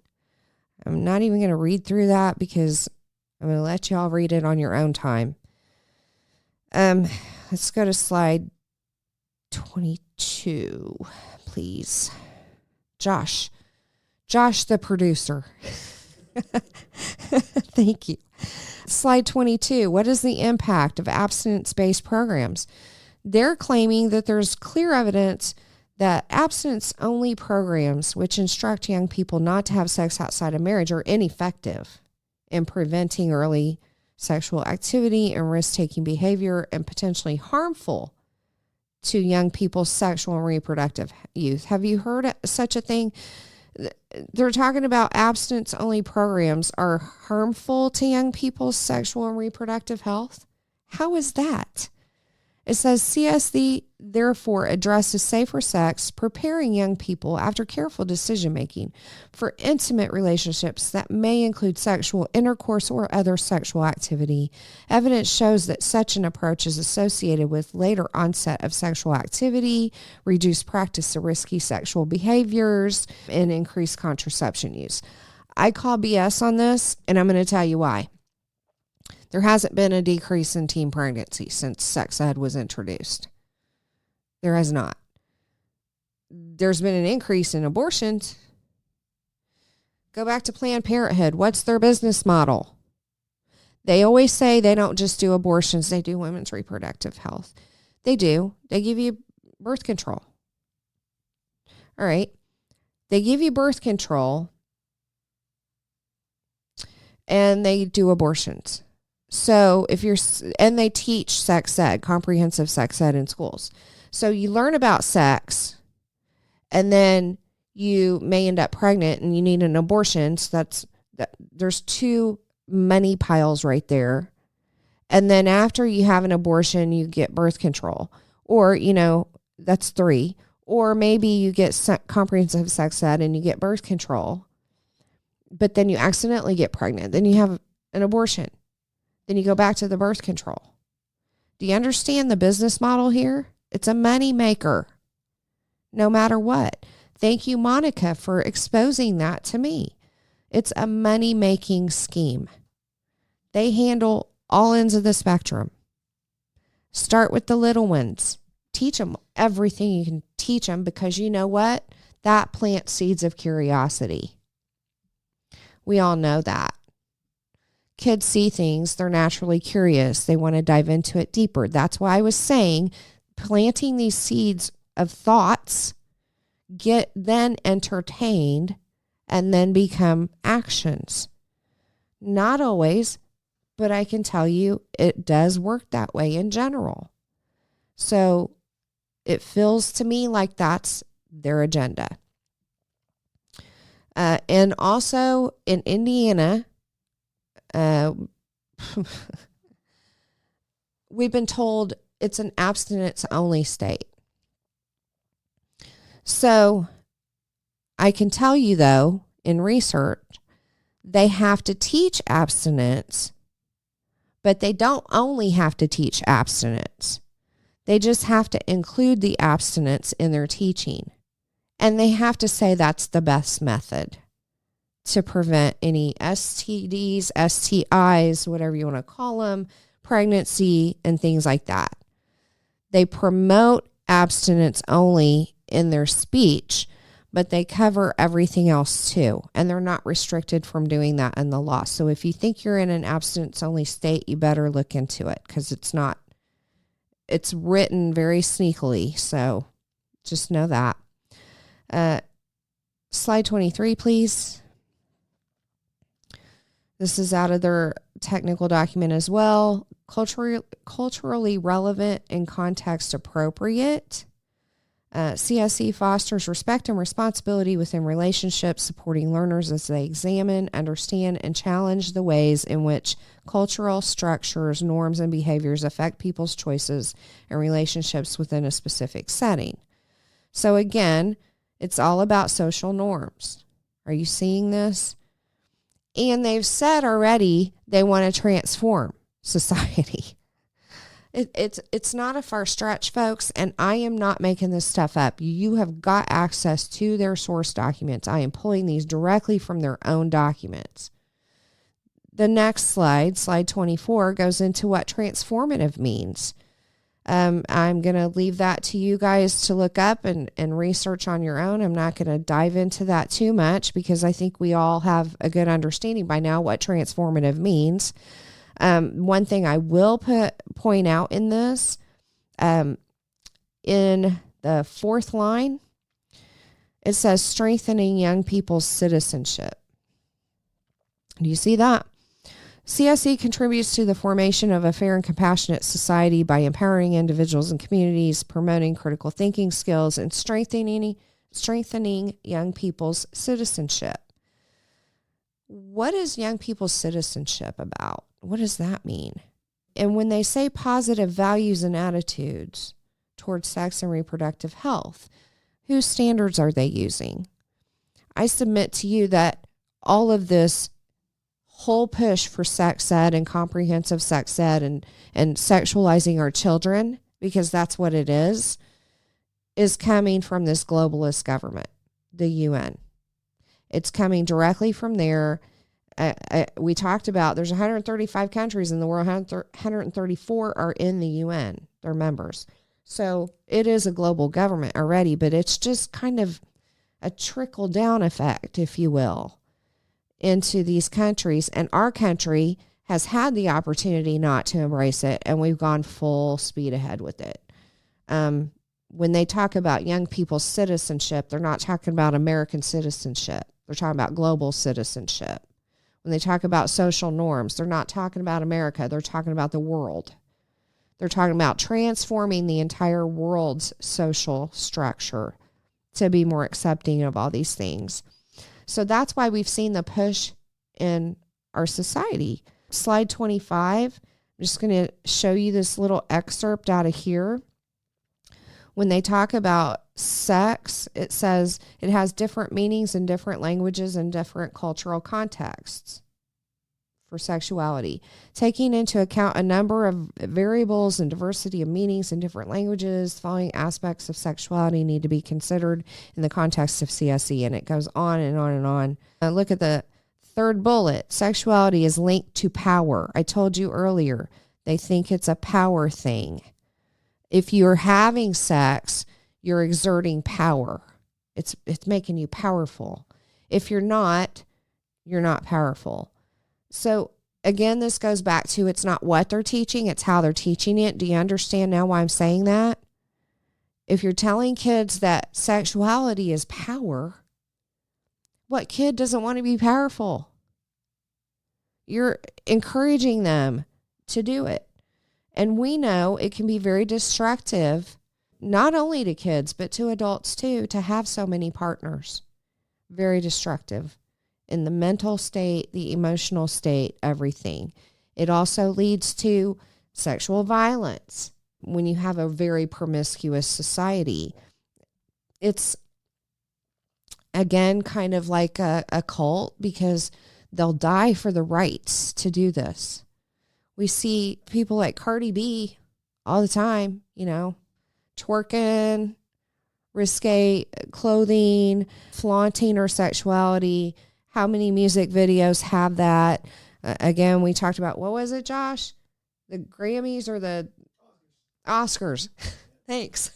I'm not even going to read through that because I'm going to let y'all read it on your own time. Let's go to slide 22, please. Josh, the producer. Thank you. Slide 22. What is the impact of abstinence-based programs? They're claiming that there's clear evidence that abstinence-only programs, which instruct young people not to have sex outside of marriage, are ineffective in preventing early sexual activity and risk-taking behavior, and potentially harmful to young people's sexual and reproductive youth. Have you heard of such a thing? They're talking about abstinence-only programs are harmful to young people's sexual and reproductive health. How is that? It says CSD therefore addresses safer sex, preparing young people after careful decision-making for intimate relationships that may include sexual intercourse or other sexual activity. Evidence shows that such an approach is associated with later onset of sexual activity, reduced practice of risky sexual behaviors, and increased contraception use. I call BS on this, and I'm going to tell you why. There hasn't been a decrease in teen pregnancy since sex ed was introduced. There has not. There's been an increase in abortions. Go back to Planned Parenthood. What's their business model? They always say they don't just do abortions, they do women's reproductive health. They do. They give you birth control. All right. They give you birth control and they do abortions. So and they teach sex ed, comprehensive sex ed in schools. So you learn about sex and then you may end up pregnant and you need an abortion. So there's two money piles right there. And then after you have an abortion, you get birth control, or, that's 3, or maybe you get comprehensive sex ed and you get birth control, but then you accidentally get pregnant. Then you have an abortion. Then you go back to the birth control. Do you understand the business model here? It's a money maker, no matter what. Thank you, Monica, for exposing that to me. It's a money-making scheme. They handle all ends of the spectrum. Start with the little ones. Teach them everything you can teach them, because you know what? That plants seeds of curiosity. We all know that. Kids see things, they're naturally curious. They want to dive into it deeper. That's why I was saying planting these seeds of thoughts, get then entertained, and then become actions. Not always, but I can tell you it does work that way in general. So it feels to me like that's their agenda. And also in Indiana, we've been told it's an abstinence-only state. So I can tell you, though, in research, they have to teach abstinence, but they don't only have to teach abstinence. They just have to include the abstinence in their teaching. And they have to say that's the best method to prevent any STDs, STIs, whatever you want to call them, pregnancy, and things like that. They promote abstinence only in their speech, but they cover everything else too. And they're not restricted from doing that in the law. So if you think you're in an abstinence-only state, you better look into it, because it's written very sneakily. So just know that. Slide 23, please. This is out of their technical document as well. Culturally relevant and context appropriate. CSE fosters respect and responsibility within relationships, supporting learners as they examine, understand, and challenge the ways in which cultural structures, norms, and behaviors affect people's choices and relationships within a specific setting. So again, it's all about social norms. Are you seeing this? And they've said already they want to transform society. It's not a far stretch, folks, and I am not making this stuff up. You have got access to their source documents. I am pulling these directly from their own documents. The next slide, slide 24, goes into what transformative means. I'm going to leave that to you guys to look up and research on your own. I'm not going to dive into that too much, because I think we all have a good understanding by now what transformative means. One thing I will point out in this, in the fourth line, it says strengthening young people's citizenship. Do you see that? CSE contributes to the formation of a fair and compassionate society by empowering individuals and communities, promoting critical thinking skills, and strengthening young people's citizenship. What is young people's citizenship about? What does that mean? And when they say positive values and attitudes towards sex and reproductive health, whose standards are they using? I submit to you that all of this whole push for sex ed and comprehensive sex ed and sexualizing our children, because that's what it is coming from this globalist government, the UN. It's coming directly from there. We talked about there's 135 countries in the world, 134 are in the UN, they're members. So it is a global government already, but it's just kind of a trickle down effect, if you will. into these countries, and our country has had the opportunity not to embrace it, and we've gone full speed ahead with it. When they talk about young people's citizenship, they're not talking about American citizenship. They're talking about global citizenship. When they talk about social norms, they're not talking about America. They're talking about the world. They're talking about transforming the entire world's social structure to be more accepting of all these things. So that's why we've seen the push in our society. Slide 25, I'm just going to show you this little excerpt out of here. When they talk about sex, it says it has different meanings in different languages and different cultural contexts for sexuality. Taking into account a number of variables and diversity of meanings in different languages, the following aspects of sexuality need to be considered in the context of CSE. And it goes on and on and on. Look at the third bullet. Sexuality is linked to power. I told you earlier, they think it's a power thing. If you're having sex, you're exerting power. It's making you powerful. If you're not powerful. So again, this goes back to it's not what they're teaching, it's how they're teaching it. Do you understand now why I'm saying that? If you're telling kids that sexuality is power, what kid doesn't want to be powerful? You're encouraging them to do it. And we know it can be very destructive, not only to kids, but to adults too, to have so many partners. Very destructive in the mental state, the emotional state, everything. It also leads to sexual violence when you have a very promiscuous society. It's, again, kind of like a cult because they'll die for the rights to do this. We see people like Cardi B all the time, twerking, risque clothing, flaunting her sexuality. How many music videos have that? Again, we talked about, what was it, Josh? The Grammys or the Oscars? Thanks.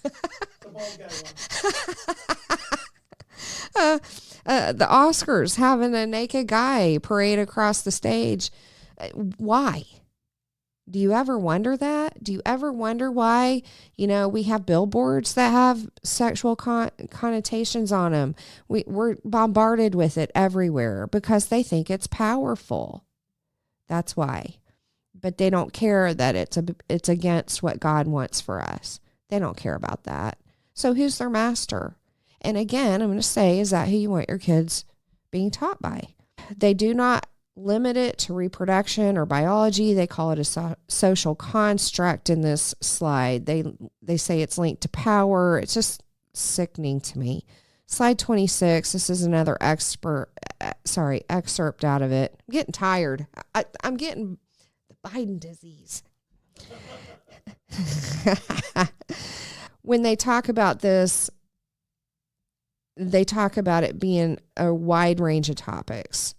The Oscars having a naked guy parade across the stage. Why? Do you ever wonder that? Do you ever wonder why, we have billboards that have sexual connotations on them? We're bombarded with it everywhere because they think it's powerful. That's why. But they don't care that it's against what God wants for us. They don't care about that. So who's their master? And again, I'm going to say, is that who you want your kids being taught by? They do not limit it to reproduction or biology. They call it a social construct in this slide. They say it's linked to power. It's just sickening to me. Slide 26. This is another excerpt out of it. I'm getting tired. I'm getting the Biden disease. When they talk about this, they talk about it being a wide range of topics.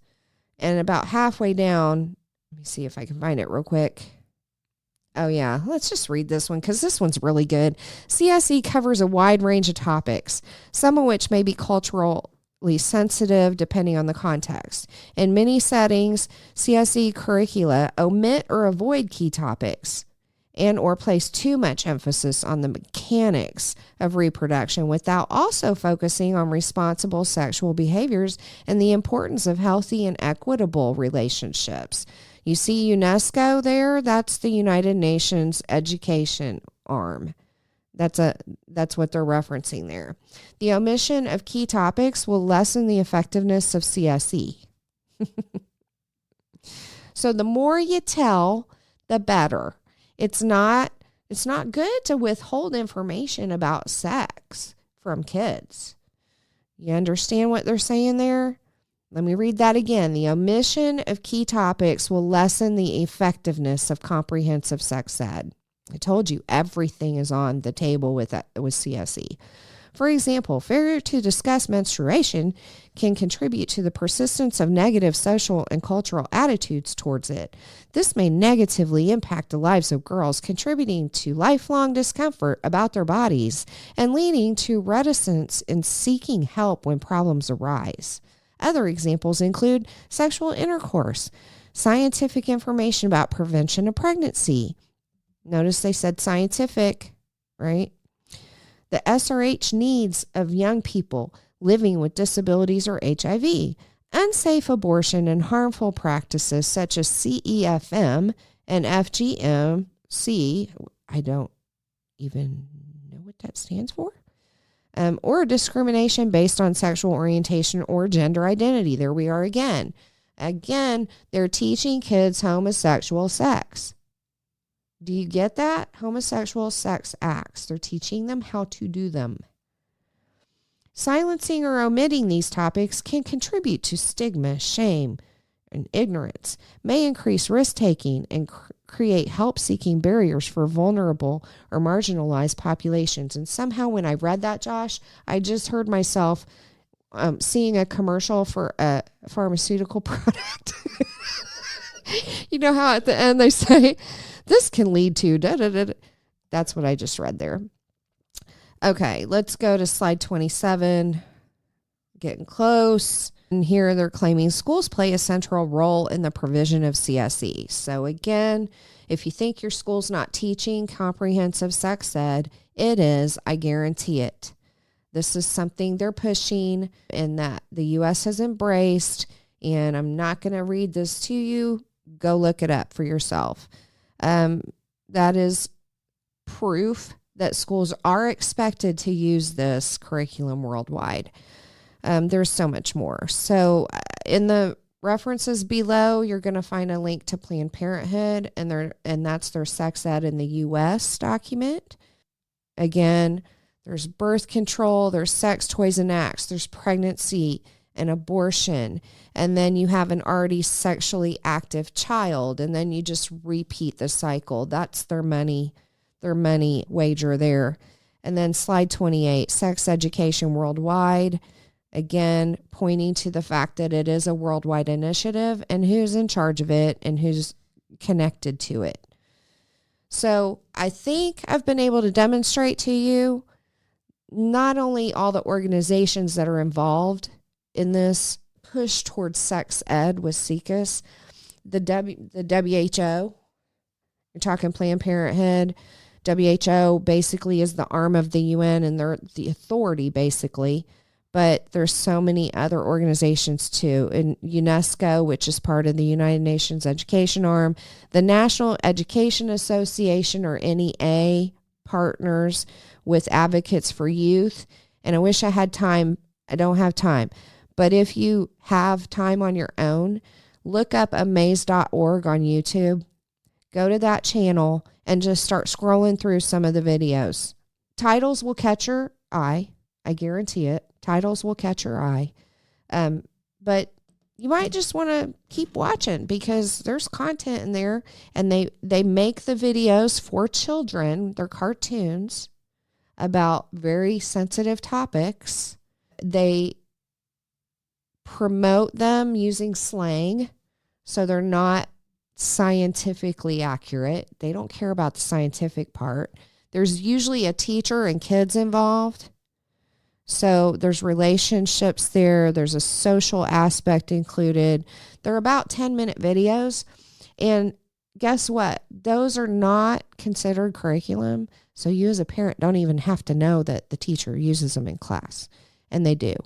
And about halfway down, let me see if I can find it real quick. Oh, yeah. Let's just read this one because this one's really good. CSE covers a wide range of topics, some of which may be culturally sensitive depending on the context. In many settings, CSE curricula omit or avoid key topics and or place too much emphasis on the mechanics of reproduction without also focusing on responsible sexual behaviors and the importance of healthy and equitable relationships. You see UNESCO there? That's the United Nations education arm. That's what they're referencing there. The omission of key topics will lessen the effectiveness of CSE. So the more you tell, the better. It's not good to withhold information about sex from kids. You understand what they're saying there? Let me read that again. The omission of key topics will lessen the effectiveness of comprehensive sex ed. I told you everything is on the table with CSE. For example, failure to discuss menstruation can contribute to the persistence of negative social and cultural attitudes towards it. This may negatively impact the lives of girls, contributing to lifelong discomfort about their bodies and leading to reticence in seeking help when problems arise. Other examples include sexual intercourse, scientific information about prevention of pregnancy. Notice they said scientific, right? The SRH needs of young people living with disabilities or HIV, unsafe abortion and harmful practices such as CEFM and FGMC. I don't even know what that stands for. Or discrimination based on sexual orientation or gender identity. There we are again. Again, they're teaching kids homosexual sex. Do you get that? Homosexual sex acts. They're teaching them how to do them. Silencing or omitting these topics can contribute to stigma, shame, and ignorance, may increase risk-taking, and create help-seeking barriers for vulnerable or marginalized populations. And somehow when I read that, Josh, I just heard myself seeing a commercial for a pharmaceutical product. You know how at the end they say, this can lead to da-da-da-da. That's what I just read there. Okay, let's go to slide 27. Getting close. And here they're claiming schools play a central role in the provision of CSE. So again, if you think your school's not teaching comprehensive sex ed, it is, I guarantee it. This is something they're pushing and that the U.S. has embraced. And I'm not going to read this to you. Go look it up for yourself. That is proof that schools are expected to use this curriculum worldwide. There's so much more. So in the references below, you're going to find a link to Planned Parenthood, and that's their sex ed in the U.S. document. Again, there's birth control, there's sex, toys, and acts, there's pregnancy and abortion, and then you have an already sexually active child, and then you just repeat the cycle. That's their money wager there. And then slide 28, sex education worldwide. Again, pointing to the fact that it is a worldwide initiative and who's in charge of it and who's connected to it. So I think I've been able to demonstrate to you not only all the organizations that are involved in this push towards sex ed with SEICUS, the WHO, you're talking Planned Parenthood. WHO basically is the arm of the UN and they're the authority basically. But there's so many other organizations too. And UNESCO, which is part of the United Nations education arm, the National Education Association or NEA partners with Advocates for Youth. And I wish I had time. I don't have time. But if you have time on your own, look up amaze.org on YouTube. Go to that channel and just start scrolling through some of the videos. Titles will catch your eye. I guarantee it. Titles will catch your eye. But you might just want to keep watching because there's content in there and they make the videos for children. They're cartoons about very sensitive topics. They promote them using slang, so they're not scientifically accurate. They don't care about the scientific part. There's usually a teacher and kids involved. So there's relationships there. There's a social aspect included. They're about 10-minute videos. And guess what? Those are not considered curriculum. So you as a parent don't even have to know that the teacher uses them in class. And they do.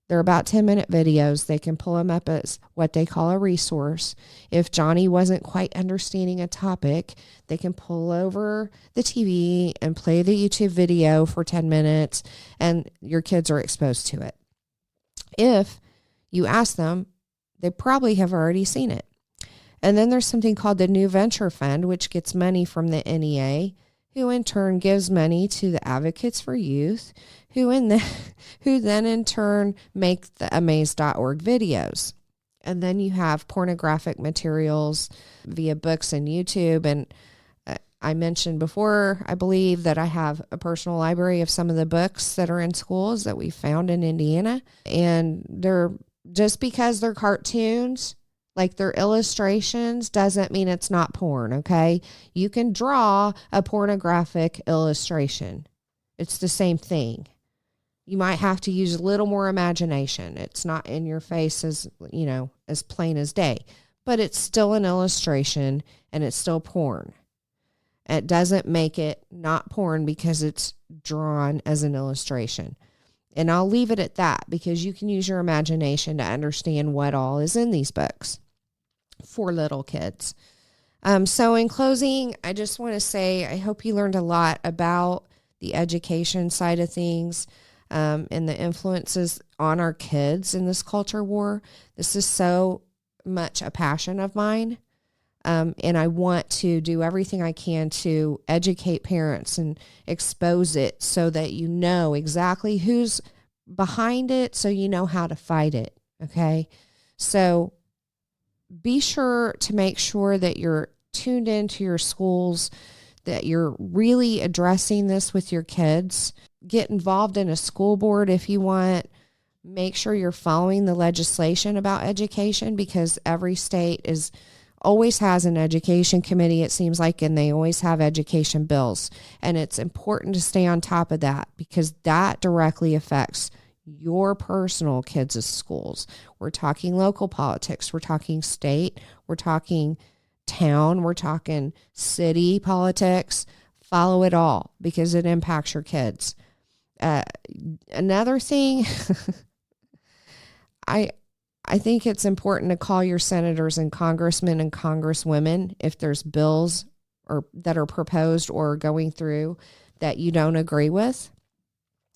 They're about 10-minute videos. They can pull them up as what they call a resource. If Johnny wasn't quite understanding a topic, they can pull over the TV and play the YouTube video for 10 minutes, and your kids are exposed to it. If you ask them, they probably have already seen it. And then there's something called the New Venture Fund, which gets money from the NEA, who in turn gives money to the Advocates for Youth, who then in turn make the amaze.org videos. And then you have pornographic materials via books and YouTube. And I mentioned before, I believe that I have a personal library of some of the books that are in schools that we found in Indiana. And they're just because they're cartoons, like they're illustrations, doesn't mean it's not porn, okay? You can draw a pornographic illustration. It's the same thing. You might have to use a little more imagination. It's not in your face as, as plain as day, but it's still an illustration and it's still porn. It doesn't make it not porn because it's drawn as an illustration. And I'll leave it at that because you can use your imagination to understand what all is in these books for little kids. So in closing, I just want to say I hope you learned a lot about the education side of things and the influences on our kids in this culture war. This is so much a passion of mine. And I want to do everything I can to educate parents and expose it so that you know exactly who's behind it, so you know how to fight it. Okay. So be sure to make sure that you're tuned into your schools, that you're really addressing this with your kids. Get involved in a school board if you want. Make sure you're following the legislation about education because every state always has an education committee, it seems like, and they always have education bills. And it's important to stay on top of that because that directly affects your personal kids' schools. We're talking local politics. We're talking state. We're talking town. We're talking city politics. Follow it all because it impacts your kids. Another thing, I think it's important to call your senators and congressmen and congresswomen if there's bills or that are proposed or going through that you don't agree with,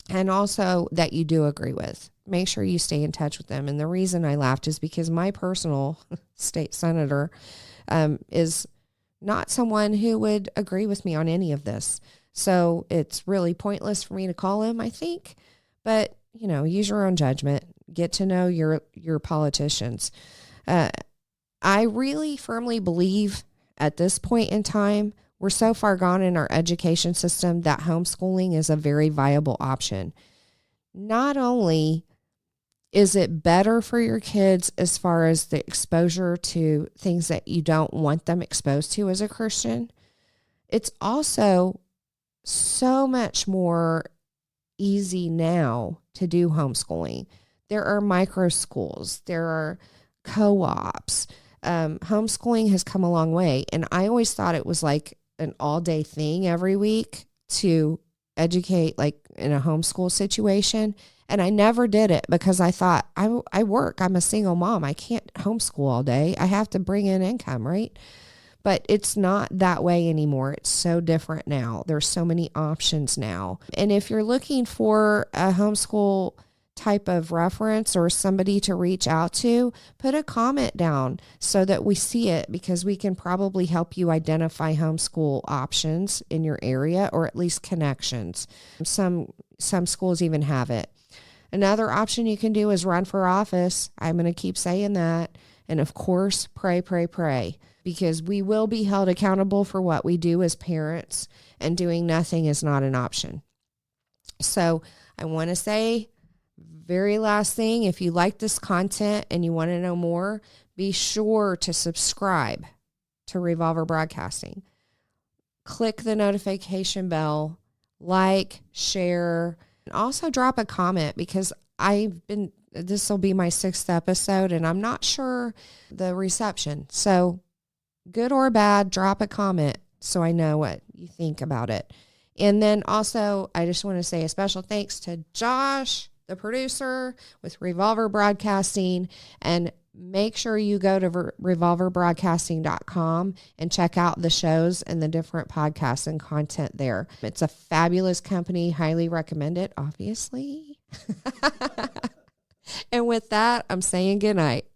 and also that you do agree with. Make sure you stay in touch with them. And the reason I laughed is because my personal state senator is not someone who would agree with me on any of this. So it's really pointless for me to call him, I think. But, use your own judgment. Get to know your politicians. I really firmly believe at this point in time, we're so far gone in our education system that homeschooling is a very viable option. Not only is it better for your kids as far as the exposure to things that you don't want them exposed to as a Christian, it's also so much more easy now to do homeschooling. There are micro schools. There are co-ops. Homeschooling has come a long way. And I always thought it was like an all-day thing every week to educate like in a homeschool situation. And I never did it because I thought, I work. I'm a single mom. I can't homeschool all day. I have to bring in income, right? But it's not that way anymore. It's so different now. There's so many options now. And if you're looking for a homeschool type of reference or somebody to reach out to, put a comment down so that we see it because we can probably help you identify homeschool options in your area or at least connections. Some schools even have it. Another option you can do is run for office. I'm going to keep saying that. And of course, pray, pray, pray, because we will be held accountable for what we do as parents, and doing nothing is not an option. So I want to say, very last thing, if you like this content and you want to know more, be sure to subscribe to Revolver Broadcasting. Click the notification bell, like, share, and also drop a comment because this will be my 6th episode and I'm not sure the reception. So good or bad, drop a comment so I know what you think about it. And then also, I just want to say a special thanks to Josh, the producer with Revolver Broadcasting, and make sure you go to revolverbroadcasting.com and check out the shows and the different podcasts and content there. It's a fabulous company. Highly recommend it, obviously. And with that, I'm saying good night.